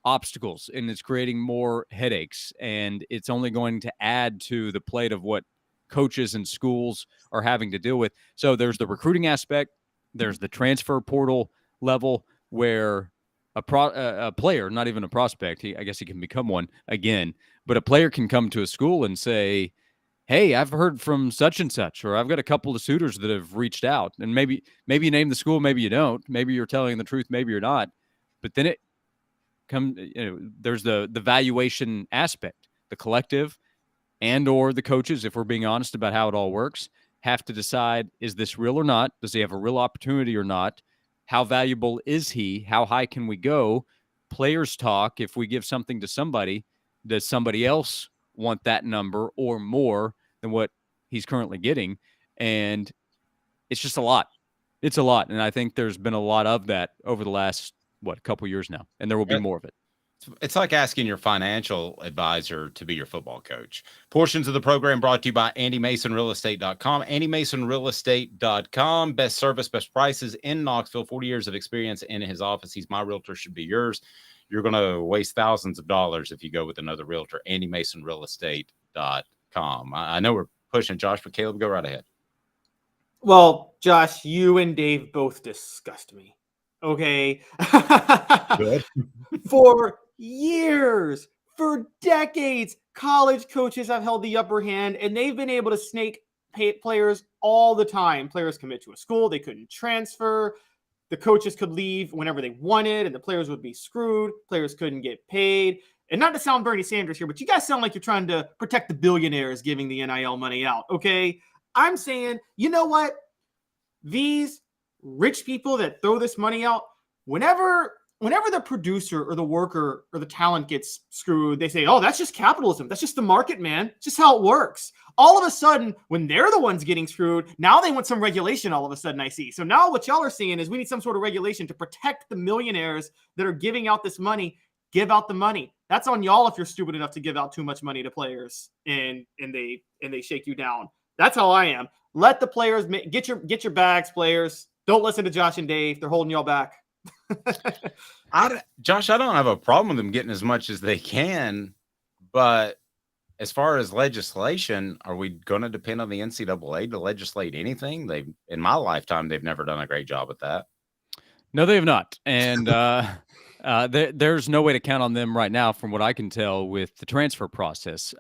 obstacles and it's creating more headaches, and it's only going to add to the plate of what coaches and schools are having to deal with. So there's the recruiting aspect, there's the transfer portal level where a player, not even a prospect, I guess he can become one again, but a player can come to a school and say, hey, I've heard from such and such, or I've got a couple of suitors that have reached out. And maybe you name the school, maybe you don't. Maybe you're telling the truth, maybe you're not. But then there's the valuation aspect. The collective and or the coaches, if we're being honest about how it all works, have to decide, is this real or not? Does he have a real opportunity or not? How valuable is he? How high can we go? Players talk. If we give something to somebody, does somebody else want that number or more than what he's currently getting? And it's just a lot. It's a lot. And I think there's been a lot of that over the last, couple years now. And there will be more of it. It's like asking your financial advisor to be your football coach. Portions of the program brought to you by AndyMasonRealEstate.com. AndyMasonRealEstate.com. Best service, best prices in Knoxville. 40 years of experience in his office. He's my realtor, should be yours. You're going to waste thousands of dollars if you go with another realtor. AndyMasonRealEstate.com. I know we're pushing, Josh, but Caleb, go right ahead. Well, Josh, you and Dave both disgust me. Okay. Good. For years, for decades, college coaches have held the upper hand, and they've been able to snake pay players all the time. Players commit to a school, they couldn't transfer. The coaches could leave whenever they wanted, and the players would be screwed. Players couldn't get paid. And not to sound Bernie Sanders here, but you guys sound like you're trying to protect the billionaires giving the NIL money out, okay? I'm saying, you know what? These rich people that throw this money out, whenever the producer or the worker or the talent gets screwed, they say, oh, that's just capitalism. That's just the market, man. It's just how it works. All of a sudden, when they're the ones getting screwed, now they want some regulation all of a sudden, I see. So now what y'all are seeing is we need some sort of regulation to protect the millionaires that are giving out this money. Give out the money. That's on y'all if you're stupid enough to give out too much money to players and they shake you down. That's how I am. Let the players get your bags, players. Don't listen to Josh and Dave. They're holding y'all back. Josh, I don't have a problem with them getting as much as they can, but as far as legislation, are we going to depend on the NCAA to legislate anything? In my lifetime, they've never done a great job at that. No, they have not. And there's no way to count on them right now, from what I can tell, with the transfer process.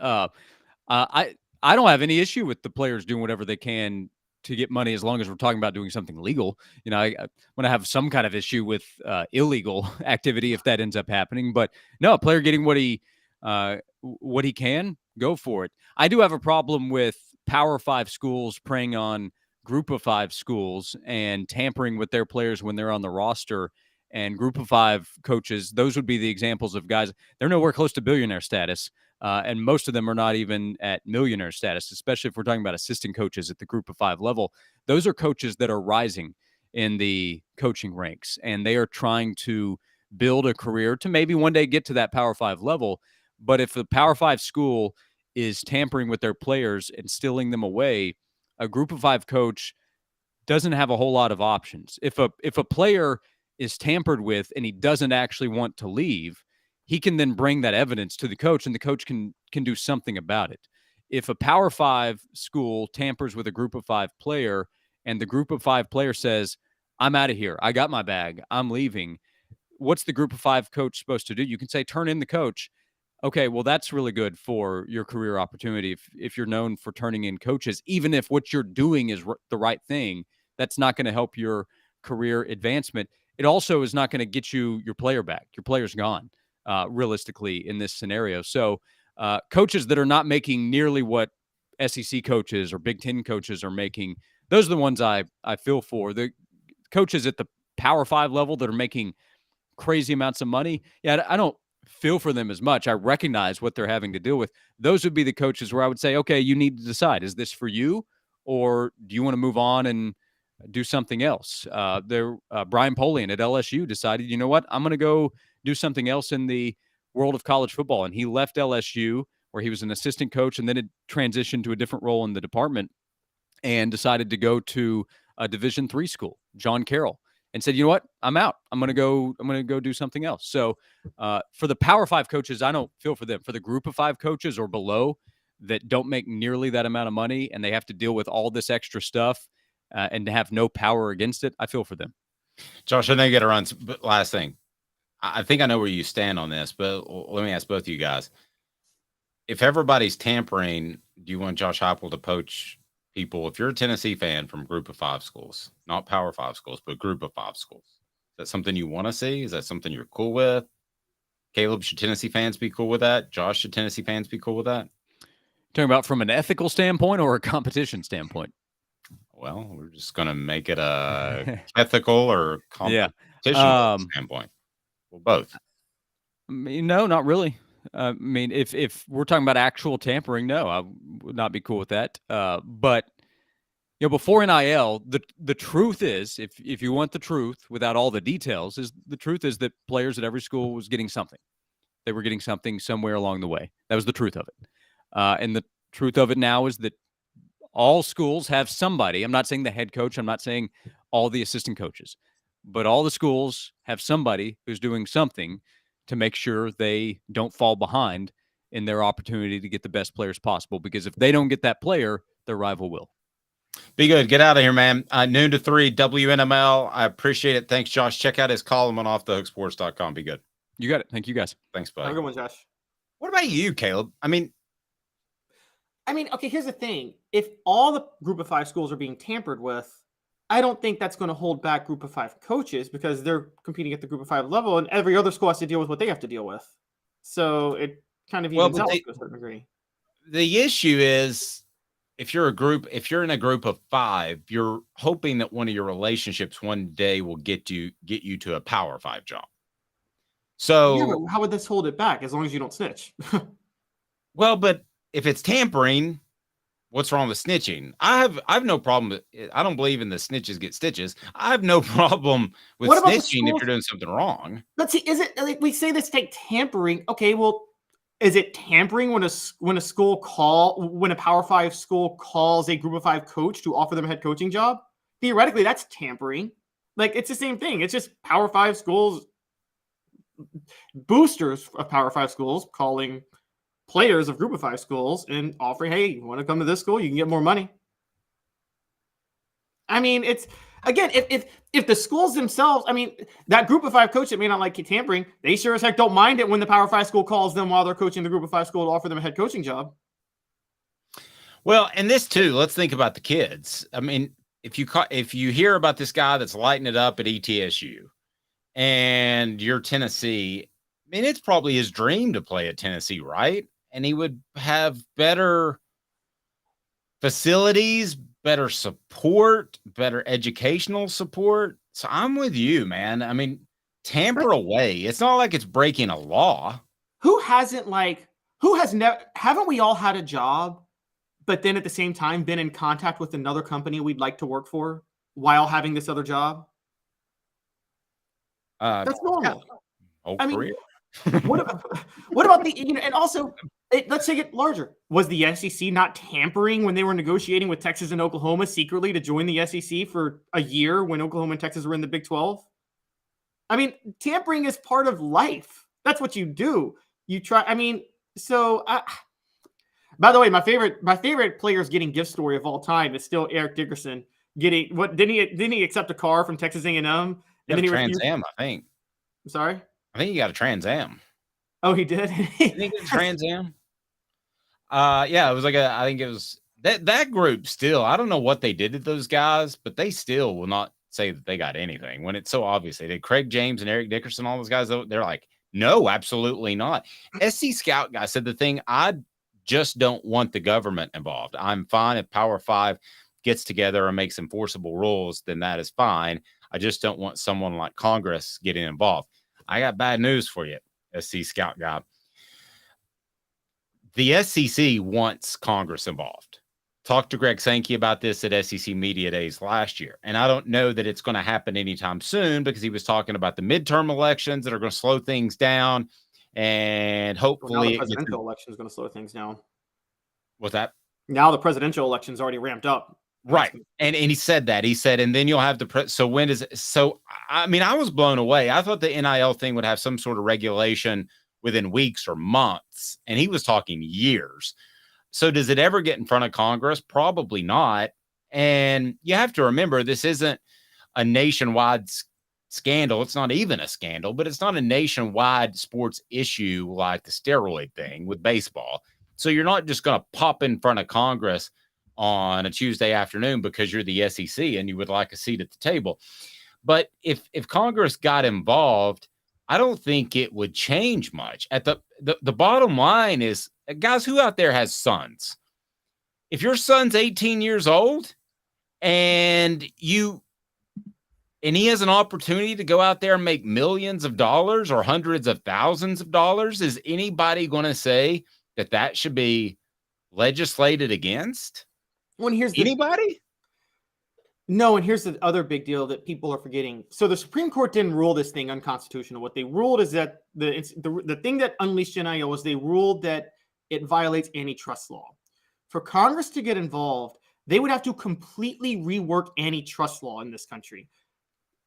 I don't have any issue with the players doing whatever they can to get money, as long as we're talking about doing something legal. You know, I want to have some kind of issue with illegal activity if that ends up happening. But no, a player getting what he can, go for it. I do have a problem with Power 5 schools preying on Group of 5 schools and tampering with their players when they're on the roster. And Group of 5 coaches, those would be the examples of guys. They're nowhere close to billionaire status. And most of them are not even at millionaire status, especially if we're talking about assistant coaches at the Group of 5 level. Those are coaches that are rising in the coaching ranks, and they are trying to build a career to maybe one day get to that Power 5 level. But if the Power 5 school is tampering with their players and stealing them away, a group of 5 coach doesn't have a whole lot of options. If a player is tampered with and he doesn't actually want to leave, he can then bring that evidence to the coach, and the coach can do something about it. If a Power 5 school tampers with a group of 5 player and the group of 5 player says, I'm out of here, I got my bag, I'm leaving, what's the group of 5 coach supposed to do? You can say, turn in the coach. Okay, well, that's really good for your career opportunity. If you're known for turning in coaches, even if what you're doing is the right thing, that's not going to help your career advancement. It also is not going to get you your player back. Your player's gone, realistically, in this scenario. So coaches that are not making nearly what SEC coaches or Big Ten coaches are making, those are the ones I feel for. The coaches at the Power 5 level that are making crazy amounts of money, yeah, I don't feel for them as much. I recognize what they're having to deal with. Those would be the coaches where I would say, okay, you need to decide, is this for you, or do you want to move on and do something else? Brian Polian at LSU decided, you know what, I'm going to go do something else in the world of college football. And he left LSU, where he was an assistant coach, and then it transitioned to a different role in the department and decided to go to a Division III school, John Carroll, and said, you know what, I'm out. I'm going to go do something else. So for the Power 5 coaches, I don't feel for them. For the group of 5 coaches or below that don't make nearly that amount of money and they have to deal with all this extra stuff and have no power against it, I feel for them. Josh, I know you got to run. But last thing, I think I know where you stand on this, but let me ask both of you guys. If everybody's tampering, do you want Josh Heupel to poach people? If you're a Tennessee fan from group of 5 schools, not Power 5 schools, but group of 5 schools, is that something you want to see? Is that something you're cool with? Caleb, should Tennessee fans be cool with that? Josh, should Tennessee fans be cool with that? Talking about from an ethical standpoint or a competition standpoint? Well, we're just going to make it a ethical or competition standpoint. Well, both. No, not really. I mean, if we're talking about actual tampering, no, I would not be cool with that. But you know, before NIL, the truth is, if you want the truth without all the details, is the truth is that players at every school was getting something. They were getting something somewhere along the way. That was the truth of it. And the truth of it now is that all schools have somebody. I'm not saying the head coach. I'm not saying all the assistant coaches, but all the schools have somebody who's doing something to make sure they don't fall behind in their opportunity to get the best players possible. Because if they don't get that player, their rival will. Be good. Get out of here, man. Noon to 3, WNML. I appreciate it. Thanks, Josh. Check out his column on offthehooksports.com. Be good. You got it. Thank you, guys. Thanks, buddy. Have a good one, Josh. What about you, Caleb? I mean, okay, here's the thing. If all the group of 5 schools are being tampered with, I don't think that's going to hold back group of 5 coaches because they're competing at the group of 5 level, and every other school has to deal with what they have to deal with. So it kind of evens out to a certain degree. The issue is if you're in a group of 5, you're hoping that one of your relationships one day will get you to a Power 5 job. So yeah, but how would this hold it back as long as you don't snitch? Well, but if it's tampering, what's wrong with snitching? I have no problem. I don't believe in the snitches get stitches. I have no problem with snitching if you're doing something wrong. Let's see. Is it like we say this take tampering? Okay, well, is it tampering when a Power 5 school calls a group of 5 coach to offer them a head coaching job? Theoretically, that's tampering. Like it's the same thing. It's just Power 5 schools, boosters of Power 5 schools calling players of group of 5 schools and offering, hey, you want to come to this school? You can get more money. I mean, it's again, if the schools themselves, I mean, that group of 5 coach that may not like tampering, they sure as heck don't mind it when the Power 5 school calls them while they're coaching the group of 5 school to offer them a head coaching job. Well, and this too, let's think about the kids. I mean, if you hear about this guy that's lighting it up at ETSU and you're Tennessee, I mean, it's probably his dream to play at Tennessee, right? And he would have better facilities, better support, better educational support. So I'm with you, man. I mean, tamper away. It's not like it's breaking a law. Haven't we all had a job, but then at the same time been in contact with another company we'd like to work for while having this other job? That's normal. Yeah. I mean, what about the, and also Let's take it larger. Was the SEC not tampering when they were negotiating with Texas and Oklahoma secretly to join the SEC for a year when Oklahoma and Texas were in the Big 12? I mean, tampering is part of life. That's what you do. You try. I mean, by the way, my favorite players getting gift story of all time is still Eric Dickerson getting what? Didn't he accept a car from Texas A&M? And then he Trans Am, I think. I'm sorry. I think he got a Trans Am. Oh, he did. Didn't he get a Trans Am? Yeah, it was like I think it was that group still. I don't know what they did to those guys, but they still will not say that they got anything when it's so obvious. They did. Craig James and Eric Dickerson, all those guys, they're like, no, absolutely not. SC Scout guy said the thing, I just don't want the government involved. I'm fine if Power 5 gets together and makes enforceable rules, then that is fine. I just don't want someone like Congress getting involved. I got bad news for you, SC Scout guy. The SEC wants Congress involved. Talked to Greg Sankey about this at SEC Media Days last year. And I don't know that it's going to happen anytime soon because he was talking about the midterm elections that are going to slow things down. And hopefully the presidential election is going to slow things down. What's that? Now the presidential election's already ramped up. Right. And he said that. He said, and then you'll have so when is it? So, I mean, I was blown away. I thought the NIL thing would have some sort of regulation within weeks or months. And he was talking years. So does it ever get in front of Congress? Probably not. And you have to remember, this isn't a nationwide scandal. It's not even a scandal, but it's not a nationwide sports issue like the steroid thing with baseball. So you're not just going to pop in front of Congress on a Tuesday afternoon because you're the SEC and you would like a seat at the table. But if Congress got involved, I don't think it would change much. At the bottom line is, guys, who out there has sons? If your son's 18 years old and he has an opportunity to go out there and make millions of dollars or hundreds of thousands of dollars, is anybody going to say that should be legislated against? Well, anybody? No, and here's the other big deal that people are forgetting. So the Supreme Court didn't rule this thing unconstitutional. What they ruled is that the thing that unleashed NIL was they ruled that it violates antitrust law. For Congress to get involved, they would have to completely rework antitrust law in this country.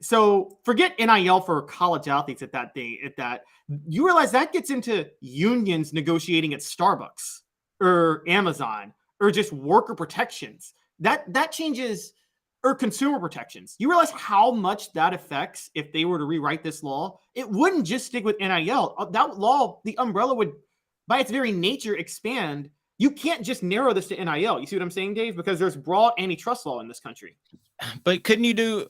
So forget NIL for college athletes at that. You realize that gets into unions negotiating at Starbucks or Amazon or just worker protections. That changes, or consumer protections. You realize how much that affects if they were to rewrite this law? It wouldn't just stick with NIL. That law, the umbrella would, by its very nature, expand. You can't just narrow this to NIL. You see what I'm saying, Dave? Because there's broad antitrust law in this country. But couldn't you do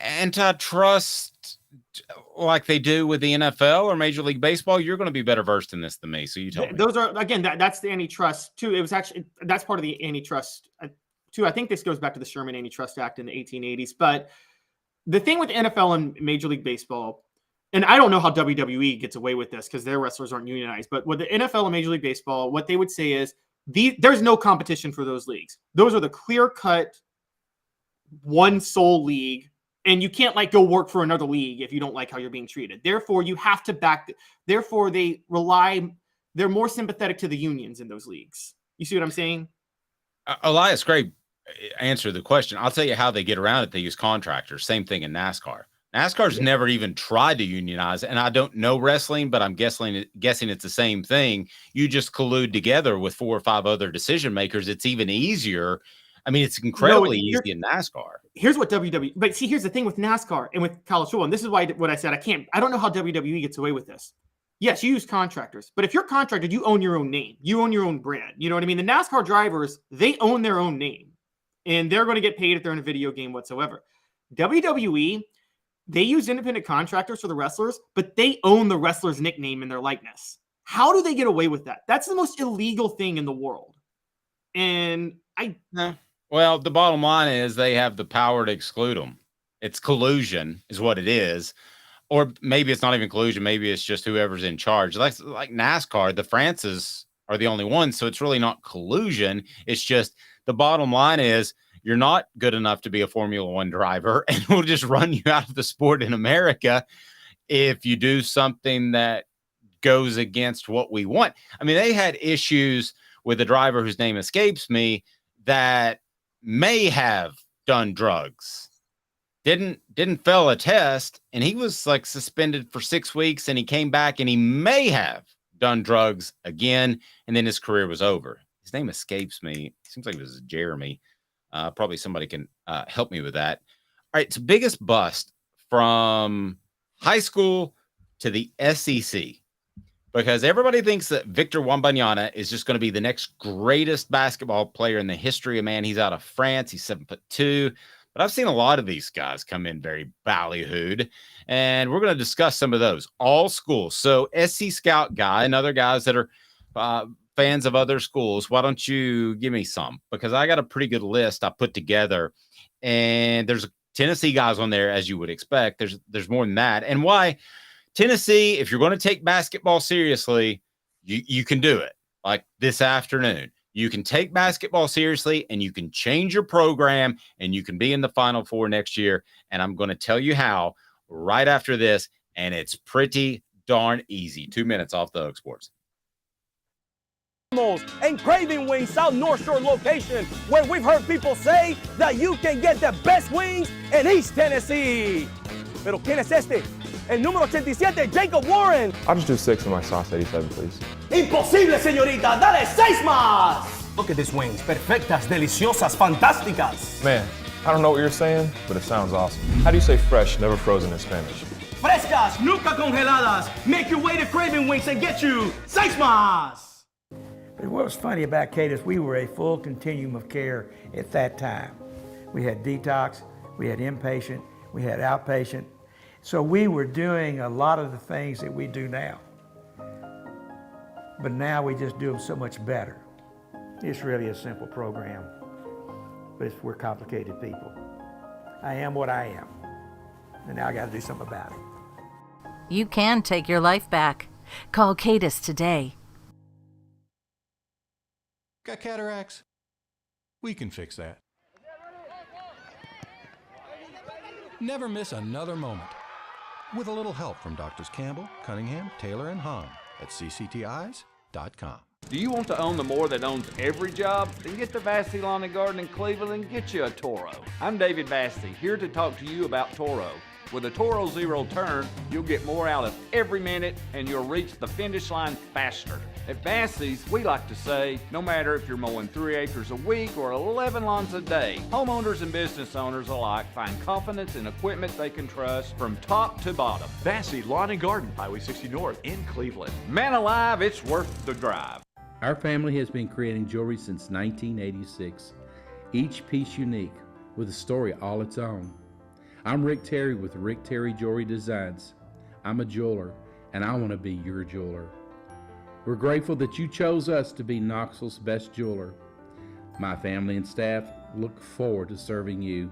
antitrust like they do with the NFL or Major League Baseball? You're going to be better versed in this than me, so you tell me. Those are, again, that's the antitrust too. It was actually, that's part of the antitrust too. I think this goes back to the Sherman Antitrust Act in the 1880s. But the thing with the NFL and Major League Baseball, and I don't know how WWE gets away with this because their wrestlers aren't unionized, but with the NFL and Major League Baseball, what they would say is there's no competition for those leagues. Those are the clear-cut, one sole league, and you can't go work for another league if you don't like how you're being treated. Therefore, you have to therefore, they're more sympathetic to the unions in those leagues. You see what I'm saying? Elias Gray answered the question. I'll tell you how they get around it. They use contractors. Same thing in NASCAR. NASCAR's never even tried to unionize, and I don't know wrestling, but I'm guessing it's the same thing. You just collude together with 4 or 5 other decision makers. It's even easier. I mean, it's incredibly easy in NASCAR. Here's what WWE, but see, here's the thing with NASCAR and with college football, and this is why what I said, I don't know how WWE gets away with this. Yes, you use contractors, but if you're contracted, you own your own name. You own your own brand. You know what I mean? The NASCAR drivers, they own their own name, and they're going to get paid if they're in a video game whatsoever. WWE, they use independent contractors for the wrestlers, but they own the wrestler's nickname and their likeness. How do they get away with that? That's the most illegal thing in the world. And well, the bottom line is they have the power to exclude them. It's collusion is what it is. Or maybe it's not even collusion. Maybe it's just whoever's in charge. Like NASCAR, the Frances are the only ones. So it's really not collusion. It's just the bottom line is you're not good enough to be a Formula One driver, and we'll just run you out of the sport in America if you do something that goes against what we want. I mean, they had issues with a driver whose name escapes me that may have done drugs, didn't fail a test, and he was like suspended for 6 weeks, and he came back and he may have done drugs again, and then his career was over. His name escapes me. Seems like it was Jeremy. Probably somebody can help me with that. All right, it's biggest bust from high school to the SEC, because everybody thinks that Victor Wembanyama is just going to be the next greatest basketball player in the history of man. He's out of France. He's 7'2". But I've seen a lot of these guys come in very ballyhooed, and we're going to discuss some of those. All schools. So SC Scout guy and other guys that are fans of other schools, why don't you give me some? Because I got a pretty good list I put together, and there's Tennessee guys on there, as you would expect. There's more than that. And why Tennessee, if you're going to take basketball seriously, you can do it. Like this afternoon, you can take basketball seriously, and you can change your program, and you can be in the Final Four next year. And I'm going to tell you how right after this, and it's pretty darn easy. 2 minutes off the Hook Sports. And Craving Wings South North Shore location, where we've heard people say that you can get the best wings in East Tennessee. Pero ¿quién es este? El número 87, Jacob Warren. I'll just do 6 of my sauce 87, please. Imposible, señorita. Dale 6 más. Look at these wings. Perfectas, deliciosas, fantásticas. Man, I don't know what you're saying, but it sounds awesome. How do you say fresh, never frozen in Spanish? Frescas, nunca congeladas. Make your way to Craving Wings and get you 6 más. But what was funny about Cadis, we were a full continuum of care at that time. We had detox, we had inpatient, we had outpatient. So we were doing a lot of the things that we do now. But now we just do them so much better. It's really a simple program, but we're complicated people. I am what I am, and now I got to do something about it. You can take your life back. Call Cadis today. Got cataracts? We can fix that. Never miss another moment. With a little help from Doctors Campbell, Cunningham, Taylor, and Hahn at cctis.com. Do you want to own the more that owns every job? Then get to Vassey Lawn and Garden in Cleveland and get you a Toro. I'm David Vassey, here to talk to you about Toro. With a Toro Zero Turn, you'll get more out of every minute, and you'll reach the finish line faster. At Vassey's, we like to say, no matter if you're mowing 3 acres a week or 11 lawns a day, homeowners and business owners alike find confidence in equipment they can trust from top to bottom. Vassey Lawn and Garden, Highway 60 North in Cleveland. Man alive, it's worth the drive. Our family has been creating jewelry since 1986, each piece unique with a story all its own. I'm Rick Terry with Rick Terry Jewelry Designs. I'm a jeweler, and I want to be your jeweler. We're grateful that you chose us to be Knoxville's best jeweler. My family and staff look forward to serving you.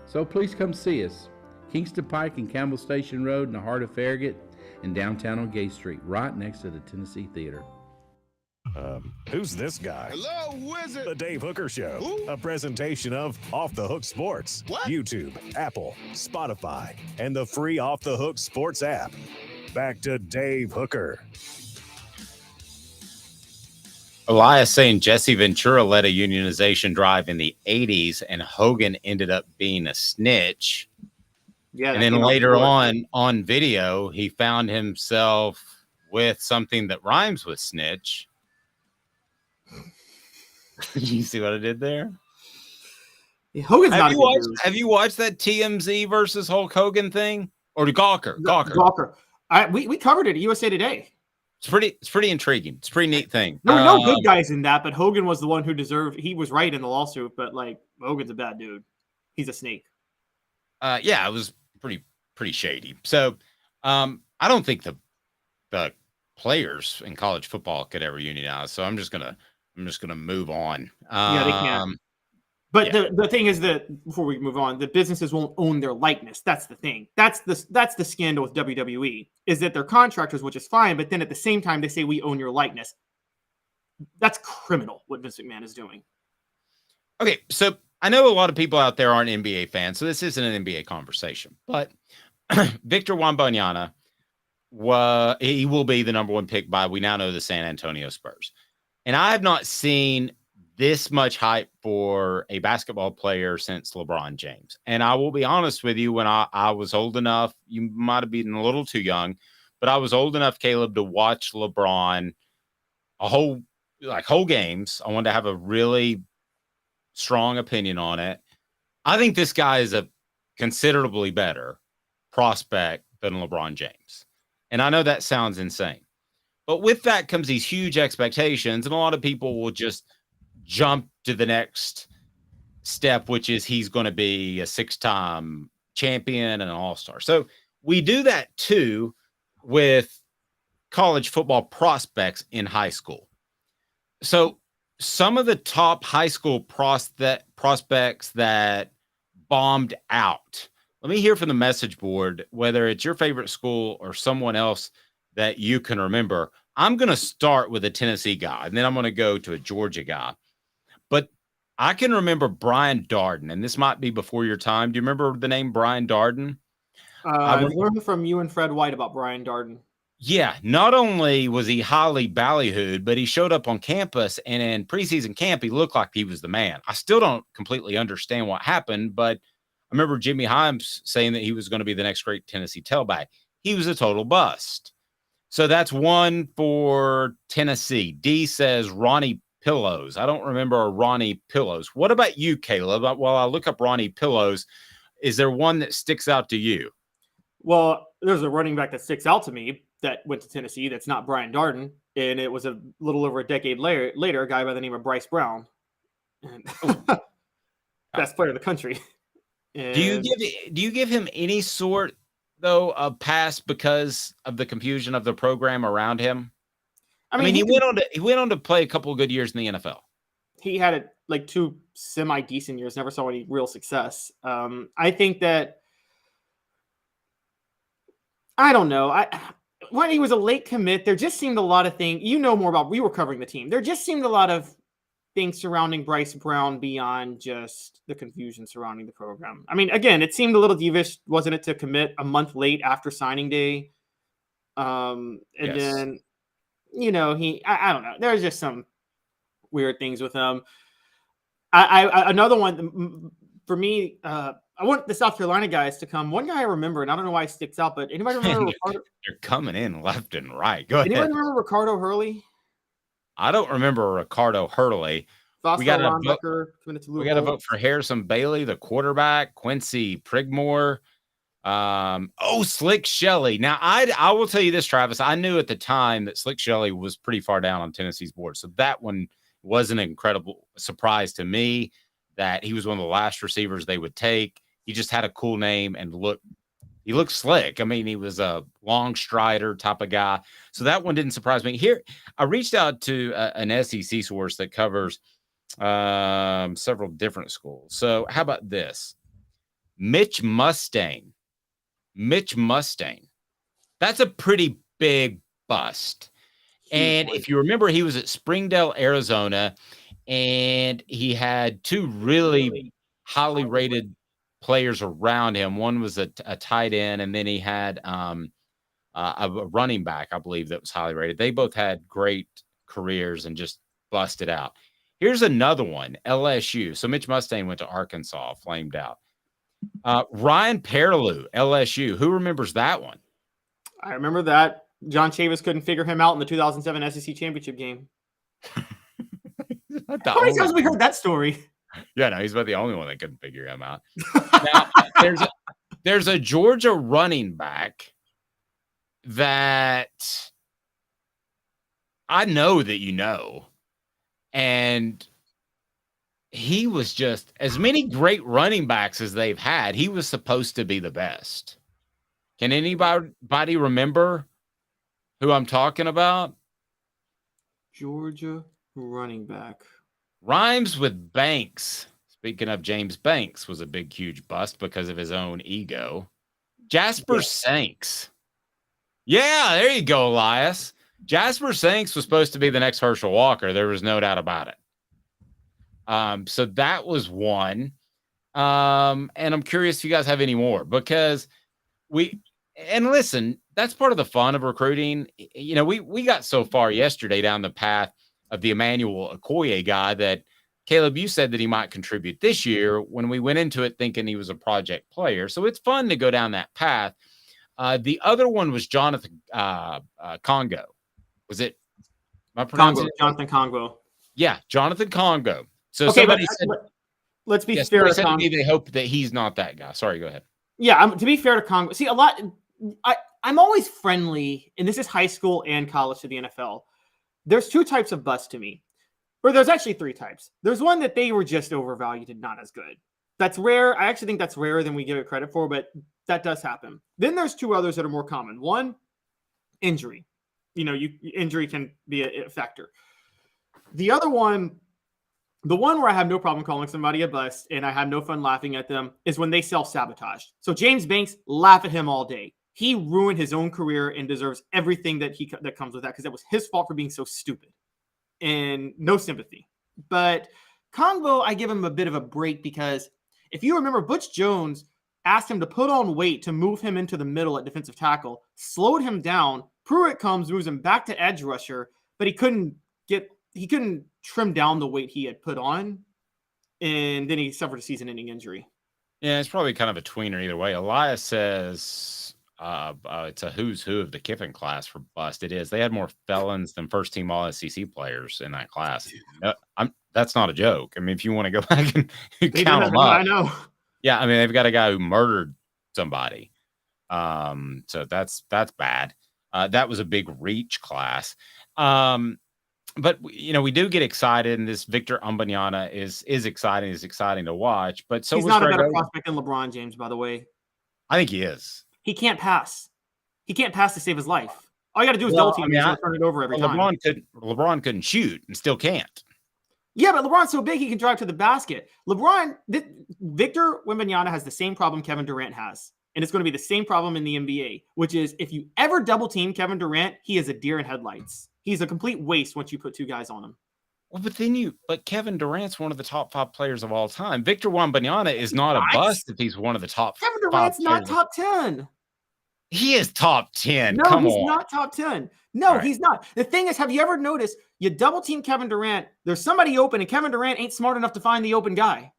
So please come see us. Kingston Pike and Campbell Station Road in the heart of Farragut, and downtown on Gay Street, right next to the Tennessee Theater. Who's this guy? Hello, wizard. The Dave Hooker Show. Who? A presentation of Off the Hook Sports. What? YouTube, Apple, Spotify, and the free Off the Hook Sports app. Back to Dave Hooker. Elias saying Jesse Ventura led a unionization drive in the 80s, and Hogan ended up being a snitch. Yeah, and then later on video, he found himself with something that rhymes with snitch. You see what I did there? Yeah, Hogan's have not you watched that TMZ versus Hulk Hogan thing? Or Gawker? Gawker. We covered it at USA Today. It's pretty intriguing. It's a pretty neat thing. There were no good guys in that, but Hogan was the one who deserved. He was right in the lawsuit, but like Hogan's a bad dude. He's a snake. Yeah, it was pretty shady. So I don't think the players in college football could ever unionize. So I'm just gonna move on. Yeah, they can't. But yeah. The thing is that before we move on, the businesses won't own their likeness. That's the thing. That's the scandal with WWE, is that they're contractors, which is fine, but then at the same time they say we own your likeness. That's criminal what Vince McMahon is doing. Okay, so I know a lot of people out there aren't NBA fans, so this isn't an NBA conversation. But Victor Wembanyama, he will be the number one pick by, we now know, the San Antonio Spurs. And I have not seen this much hype for a basketball player since LeBron James. And I will be honest with you, when I was old enough, you might have been a little too young, but I was old enough, Caleb, to watch LeBron whole games. I wanted to have a really strong opinion on it. I think this guy is a considerably better prospect than LeBron James. And I know that sounds insane, but with that comes these huge expectations, and a lot of people will just jump to the next step, which is he's going to be a 6-time champion and an all-star. So we do that too with college football prospects in high school. So some of the top high school prospects that bombed out, let me hear from the message board, whether it's your favorite school or someone else that you can remember. I'm going to start with a Tennessee guy, and then I'm going to go to a Georgia guy. But I can remember Brian Darden, and this might be before your time. Do you remember the name Brian Darden? I've learned from you and Fred White about Brian Darden. Yeah, not only was he highly ballyhooed, but he showed up on campus, and in preseason camp, he looked like he was the man. I still don't completely understand what happened, but I remember Jimmy Himes saying that he was going to be the next great Tennessee tailback. He was a total bust. So that's one for Tennessee. D says Ronnie Pillows. I don't remember a Ronnie Pillows. What about you, Caleb? While I look up Ronnie Pillows, is there one that sticks out to you? Well, there's a running back that sticks out to me that went to Tennessee that's not Brian Darden, and it was a little over a decade later, a guy by the name of Bryce Brown. And best player in the country. And do you give him any sort, though, of pass because of the confusion of the program around him? I mean, he went on to play a couple of good years in the NFL. He had like 2 semi-decent years, never saw any real success. I think that, I don't know. When he was a late commit, there just seemed a lot of things. You know more about, we were covering the team. There just seemed a lot of things surrounding Bryce Brown beyond just the confusion surrounding the program. I mean, again, it seemed a little devious, wasn't it, to commit a month late after signing day? Then, you know, I don't know. There's just some weird things with him. Another one for me, I want the South Carolina guys to come. One guy I remember, and I don't know why he sticks out, but anybody remember Ricardo? They're coming in left and right. Go ahead. Anybody remember Ricardo Hurley? I don't remember Ricardo Hurley. We got to vote for Harrison Bailey, the quarterback, Quincy Prigmore. Slick Shelley. Now, I will tell you this, Travis. I knew at the time that Slick Shelley was pretty far down on Tennessee's board. So that one was an incredible surprise to me, that he was one of the last receivers they would take. He just had a cool name and he looked slick. I mean, he was a long strider type of guy. So that one didn't surprise me. Here, I reached out to an SEC source that covers several different schools. So how about this? Mitch Mustang. That's a pretty big bust. And if you remember, he was at Springdale, Arizona, and he had 2 really highly rated players around him. One was a tight end, and then he had a running back, I believe, that was highly rated. They both had great careers and just busted out. Here's another one, LSU. So Mitch Mustang went to Arkansas, flamed out. Ryan Perlew, LSU. Who remembers that one? I remember that. John Chavis couldn't figure him out in the 2007 SEC championship game. How many times have we heard that story? Yeah, no, he's about the only one that couldn't figure him out. Now, there's a Georgia running back that I know that you know, and he was just, as many great running backs as they've had, he was supposed to be the best. Can anybody remember who I'm talking about? Georgia running back. Rhymes with Banks. Speaking of James Banks, was a big, huge bust because of his own ego. Jasper Sanks. Yeah, there you go, Elias. Jasper Sanks was supposed to be the next Herschel Walker. There was no doubt about it. So that was one. And I'm curious if you guys have any more, because And listen, that's part of the fun of recruiting. You know, we got so far yesterday down the path of the Emmanuel Okoye guy that Caleb, you said that he might contribute this year when we went into it thinking he was a project player. So it's fun to go down that path. The other one was Jonathan Congo. Was it? Am I pronouncing it? Jonathan Congo. Yeah, Jonathan Congo. So Okay, somebody said, let's be fair. Somebody said to me they hope that he's not that guy. Sorry, go ahead. Yeah, to be fair to Congo, see a lot. I'm always friendly, and this is high school and college to the NFL. There's two types of bust to me, or there's actually three types. There's one that they were just overvalued and not as good. That's rare. I actually think that's rarer than we give it credit for, but that does happen. Then there's two others that are more common. One, injury. You know, injury can be a factor. The other one, the one where I have no problem calling somebody a bust and I have no fun laughing at them, is when they self-sabotage. So James Banks, laugh at him all day. He ruined his own career and deserves everything that comes with that, because it was his fault for being so stupid. And no sympathy. But Congo, I give him a bit of a break, because if you remember, Butch Jones asked him to put on weight to move him into the middle at defensive tackle, slowed him down. Pruitt comes, moves him back to edge rusher, but he couldn't trim down the weight he had put on, and then he suffered a season-ending injury. Yeah, it's probably kind of a tweener either way. Elias says it's a who's who of the Kiffin class for bust. It is. They had more felons than first-team All-SEC players in that class. That's not a joke. I mean, if you want to go back and count them up. I know. Yeah, I mean, they've got a guy who murdered somebody. So that's bad. That was a big reach class. But you know, we do get excited, and this Victor Umbanyana is exciting. Is exciting to watch. But so he's not a better prospect than LeBron James, by the way. I think he is. He can't pass. He can't pass to save his life. All you got to do is double team him and turn it over every time. LeBron couldn't shoot and still can't. Yeah, but LeBron's so big he can drive to the basket. Victor Wembanyama has the same problem Kevin Durant has. And it's going to be the same problem in the NBA, which is if you ever double team Kevin Durant, he is a deer in headlights. He's a complete waste once you put two guys on him. Well, but Kevin Durant's one of the top 5 players of all time. Victor Wembanyama is not a bust if he's one of the top. Kevin Durant's not top 10. He is top 10. No, Come he's on. not top 10. No, he's not. The thing is, have you ever noticed you double team Kevin Durant, there's somebody open, and Kevin Durant ain't smart enough to find the open guy.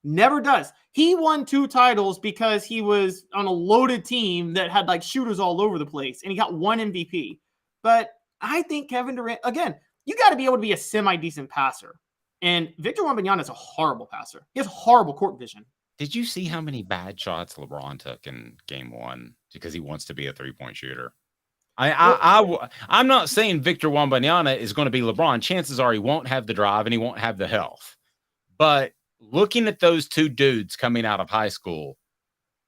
Never does. He won 2 titles because he was on a loaded team that had like shooters all over the place, and he got 1 MVP. But I think Kevin Durant, again, you got to be able to be a semi-decent passer. And Victor Wembanyama is a horrible passer. He has horrible court vision. Did you see how many bad shots LeBron took in game 1 because he wants to be a 3-point shooter? I'm not saying Victor Wembanyama is going to be LeBron. Chances are he won't have the drive and he won't have the health. But looking at those two dudes coming out of high school,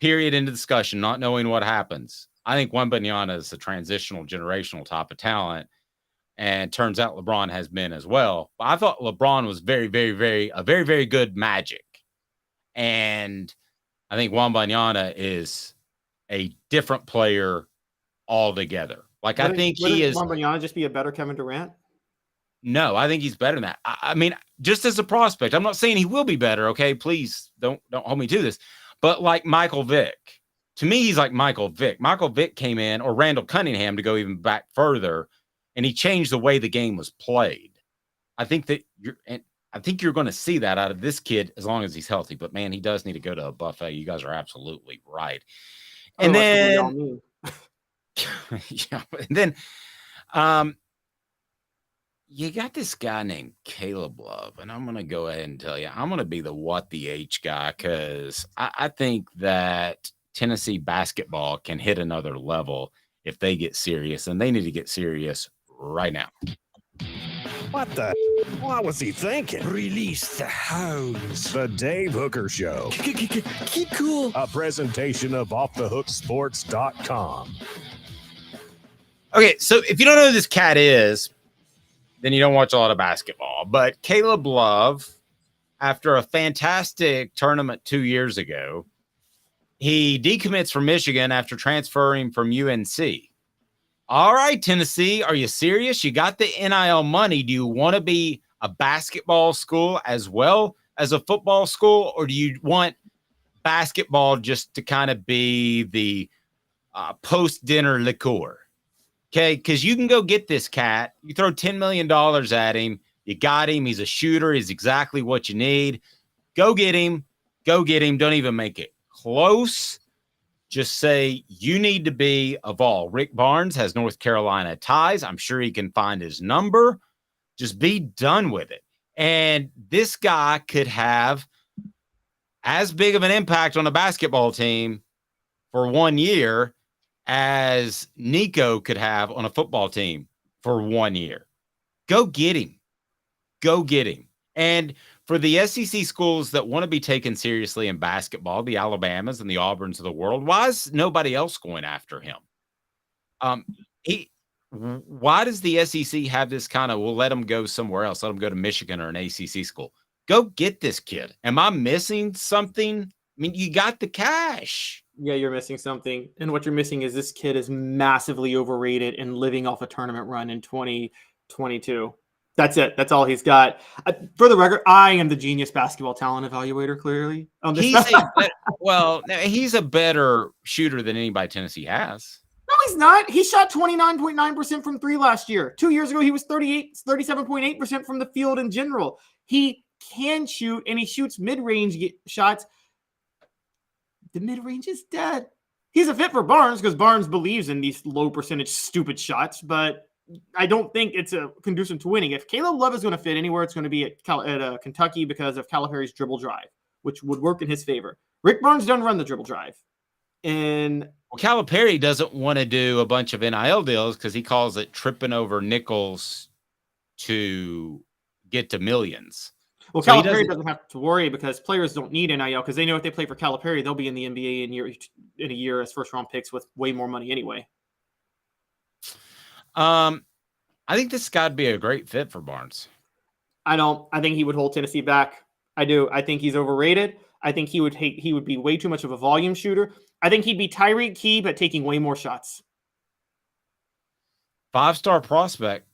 period, into discussion, not knowing what happens, I think Wembanyama is a transitional, generational type of talent. And turns out LeBron has been as well. But I thought LeBron was very, very good Magic. And I think Wembanyama is a different player altogether. Like, I think he is. Wembanyama just be a better Kevin Durant? No, I think he's better than that. I mean, just as a prospect, I'm not saying he will be better. Okay, please don't hold me to this. But like Michael Vick, to me, he's like Michael Vick. Michael Vick came in, or Randall Cunningham to go even back further, and he changed the way the game was played. I think you're going to see that out of this kid as long as he's healthy. But man, he does need to go to a buffet. You guys are absolutely right. And then, yeah, and then, you got this guy named Caleb Love, and I'm going to go ahead and tell you, I'm going to be the what the H guy, because I think that Tennessee basketball can hit another level if they get serious, and they need to get serious right now. What the? What was he thinking? Release the hounds. The Dave Hooker Show. Keep cool. A presentation of offthehooksports.com. Okay, so if you don't know who this cat is, then you don't watch a lot of basketball. But Caleb Love, after a fantastic tournament 2 years ago, he decommits from Michigan after transferring from UNC. All right, Tennessee, are you serious? You got the NIL money. Do you want to be a basketball school as well as a football school, or do you want basketball just to kind of be the post-dinner liqueur. Okay, because you can go get this cat. You throw $10 million at him. You got him. He's a shooter. He's exactly what you need. Go get him. Go get him. Don't even make it close. Just say you need to be a Vol. Rick Barnes has North Carolina ties. I'm sure he can find his number. Just be done with it. And this guy could have as big of an impact on a basketball team for 1 year as Nico could have on a football team for 1 year. Go get him. Go get him. And for the SEC schools that want to be taken seriously in basketball, the Alabamas and the Auburns of the world, why is nobody else going after him? Why does the SEC have this kind of, we'll let him go somewhere else, let him go to Michigan or an ACC school? Go get this kid. Am I missing something? I mean, you got the cash. Yeah, you're missing something. And what you're missing is this kid is massively overrated and living off a tournament run in 2022. That's it. That's all he's got. For the record, I am the genius basketball talent evaluator, clearly. He's a better shooter than anybody Tennessee has. No, he's not. He shot 29.9% from three last year. 2 years ago, he was 37.8% from the field in general. He can shoot, and he shoots mid-range shots. The mid-range is dead. He's a fit for Barnes because Barnes believes in these low percentage stupid shots, but I don't think it's a conducive to winning. If Caleb Love is going to fit anywhere, it's going to be at Kentucky because of Calipari's dribble drive, which would work in his favor. Rick Barnes doesn't run the dribble drive. And Calipari doesn't want to do a bunch of NIL deals because he calls it tripping over nickels to get to millions. Well, so Calipari doesn't have to worry because players don't need NIL because they know if they play for Calipari, they'll be in the NBA in a year as first-round picks with way more money anyway. I think this guy'd be a great fit for Barnes. I don't. I think he would hold Tennessee back. I do. I think he's overrated. I think he would be way too much of a volume shooter. I think he'd be Tyreek Key, but taking way more shots. 5-star prospect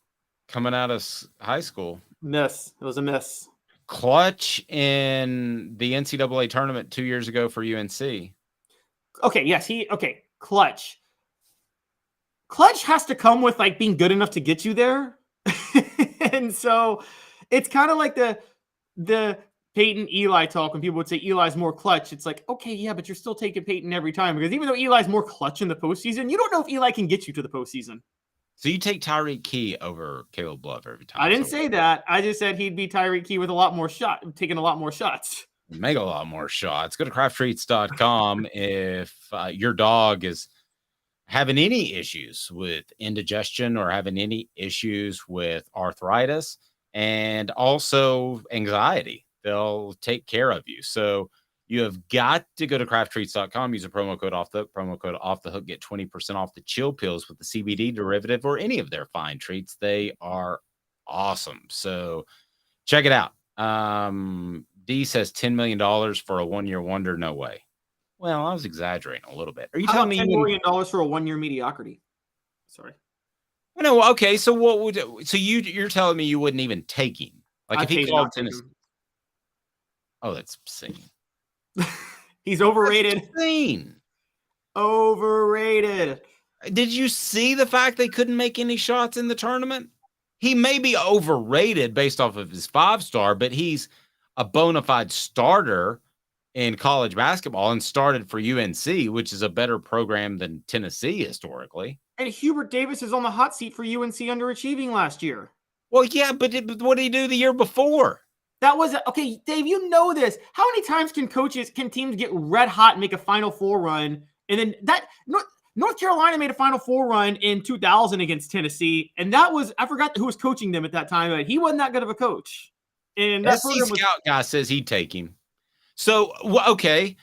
coming out of high school. Miss. It was a miss. Clutch in the NCAA tournament 2 years ago for UNC. Okay. Yes. Clutch. Clutch has to come with like being good enough to get you there. And so it's kind of like the Peyton Eli talk when people would say Eli's more clutch. It's like, okay, yeah, but you're still taking Peyton every time because even though Eli's more clutch in the postseason, you don't know if Eli can get you to the postseason. So you take Tyreek Key over Caleb Love every time. I didn't say that. I just said he'd be Tyreek Key with taking a lot more shots. Make a lot more shots. Go to crafttreats.com if your dog is having any issues with indigestion or having any issues with arthritis and also anxiety. They'll take care of you. So you have got to go to crafttreats.com, use a promo code off the hook, get 20% off the chill pills with the CBD derivative or any of their fine treats. They are awesome. So check it out. D says $10 million for a 1 year wonder. No way. Well, I was exaggerating a little bit. Are you telling me $10 million for a 1 year mediocrity? Sorry. No, okay. So you're telling me you wouldn't even take him? Like if he called Tennessee. Oh, that's insane. He's overrated. That's insane. Overrated. Did you see the fact they couldn't make any shots in the tournament? He may be overrated based off of his 5-star, but he's a bona fide starter in college basketball and started for UNC, which is a better program than Tennessee historically. And Hubert Davis is on the hot seat for UNC underachieving last year. Well, yeah, but what did he do the year before? That was okay, Dave. You know this. How many times can teams get red hot and make a Final Four run, and then North Carolina made a Final Four run in 2000 against Tennessee, and that was I forgot who was coaching them at that time, but he wasn't that good of a coach. And that scout guy says he'd take him. So okay,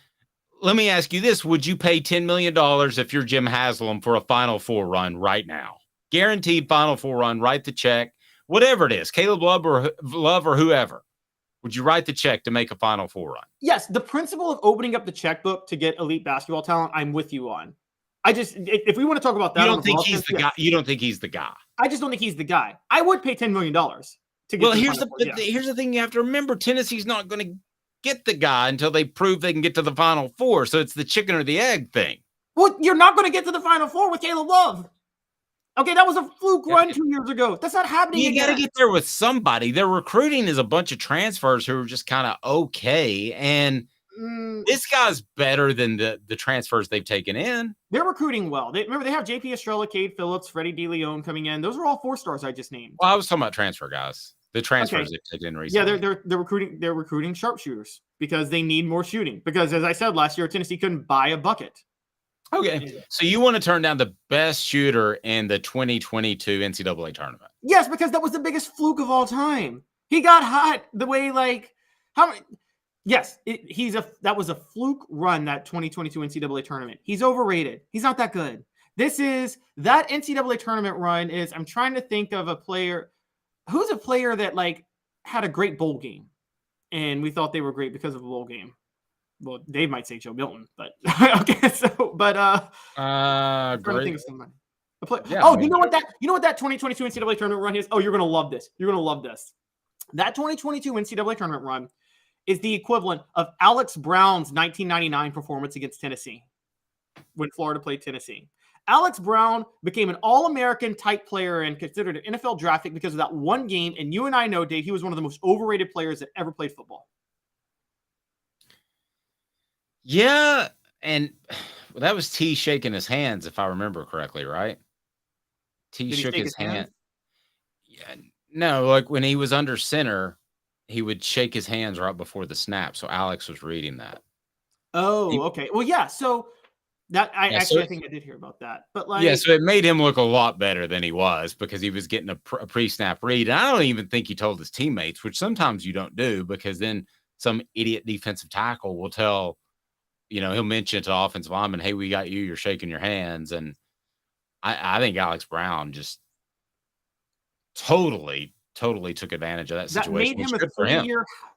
let me ask you this: would you pay $10 million if you're Jim Haslam for a Final Four run right now? Guaranteed Final Four run. Write the check, whatever it is, Caleb Love or whoever. Would you write the check to make a Final Four run? Yes, the principle of opening up the checkbook to get elite basketball talent, I'm with you on. If we want to talk about that, you don't think he's the guy. You don't think he's the guy. I just don't think he's the guy. I would pay $10 million to get. Well, here's the thing you have to remember: Tennessee's not going to get the guy until they prove they can get to the Final Four. So it's the chicken or the egg thing. Well, you're not going to get to the Final Four with Caleb Love. Okay, that was a fluke run 2 years ago. That's not happening You again. got to get there with somebody. Their recruiting is a bunch of transfers who are just kind of okay. And this guy's better than the transfers they've taken in. They're recruiting well. Remember, they have JP Estrella, Cade Phillips, Freddie DeLeon coming in. Those are all 4-stars I just named. Well, I was talking about transfer guys. The transfers they've taken in recently. Yeah, they're recruiting. They're recruiting sharpshooters because they need more shooting. Because as I said last year, Tennessee couldn't buy a bucket. Okay, so you want to turn down the best shooter in the 2022 NCAA tournament? Yes, because that was the biggest fluke of all time. He got hot the way how many? Yes, that was a fluke run, that 2022 NCAA tournament. He's overrated. He's not that good. That NCAA tournament run is. I'm trying to think of a player. Who's a player that had a great bowl game, and we thought they were great because of a bowl game. Well, Dave might say Joe Milton, but okay. So, trying to think of somebody. You know what that 2022 NCAA tournament run is? Oh, you're gonna love this. You're gonna love this. That 2022 NCAA tournament run is the equivalent of Alex Brown's 1999 performance against Tennessee when Florida played Tennessee. Alex Brown became an All-American type player and considered an NFL draft pick because of that one game. And you and I know, Dave, he was one of the most overrated players that ever played football. Yeah, and that was T shaking his hands, if I remember correctly, right? T shook his hand. Yeah, no, like when he was under center, he would shake his hands right before the snap. So Alex was reading that. Oh, okay. Well, yeah. So that I think I did hear about that. But so it made him look a lot better than he was because he was getting a pre-snap read. And I don't even think he told his teammates, which sometimes you don't do, because then some idiot defensive tackle will tell. He'll mention to offensive lineman, hey, we got you. You're shaking your hands. And I think Alex Brown just totally took advantage of that situation.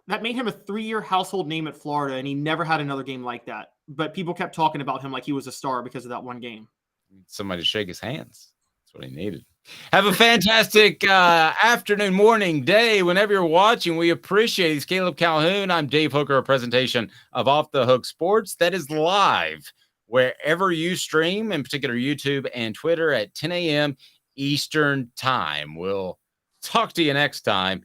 That made him a 3-year household name at Florida, and he never had another game like that. But people kept talking about him like he was a star because of that one game. Somebody to shake his hands. That's what he needed. Have a fantastic afternoon, morning, day, whenever you're watching. We appreciate it. He's Caleb Calhoun. I'm Dave Hooker, a presentation of Off the Hook Sports that is live wherever you stream, in particular YouTube and Twitter at 10 a.m. Eastern Time. We'll talk to you next time.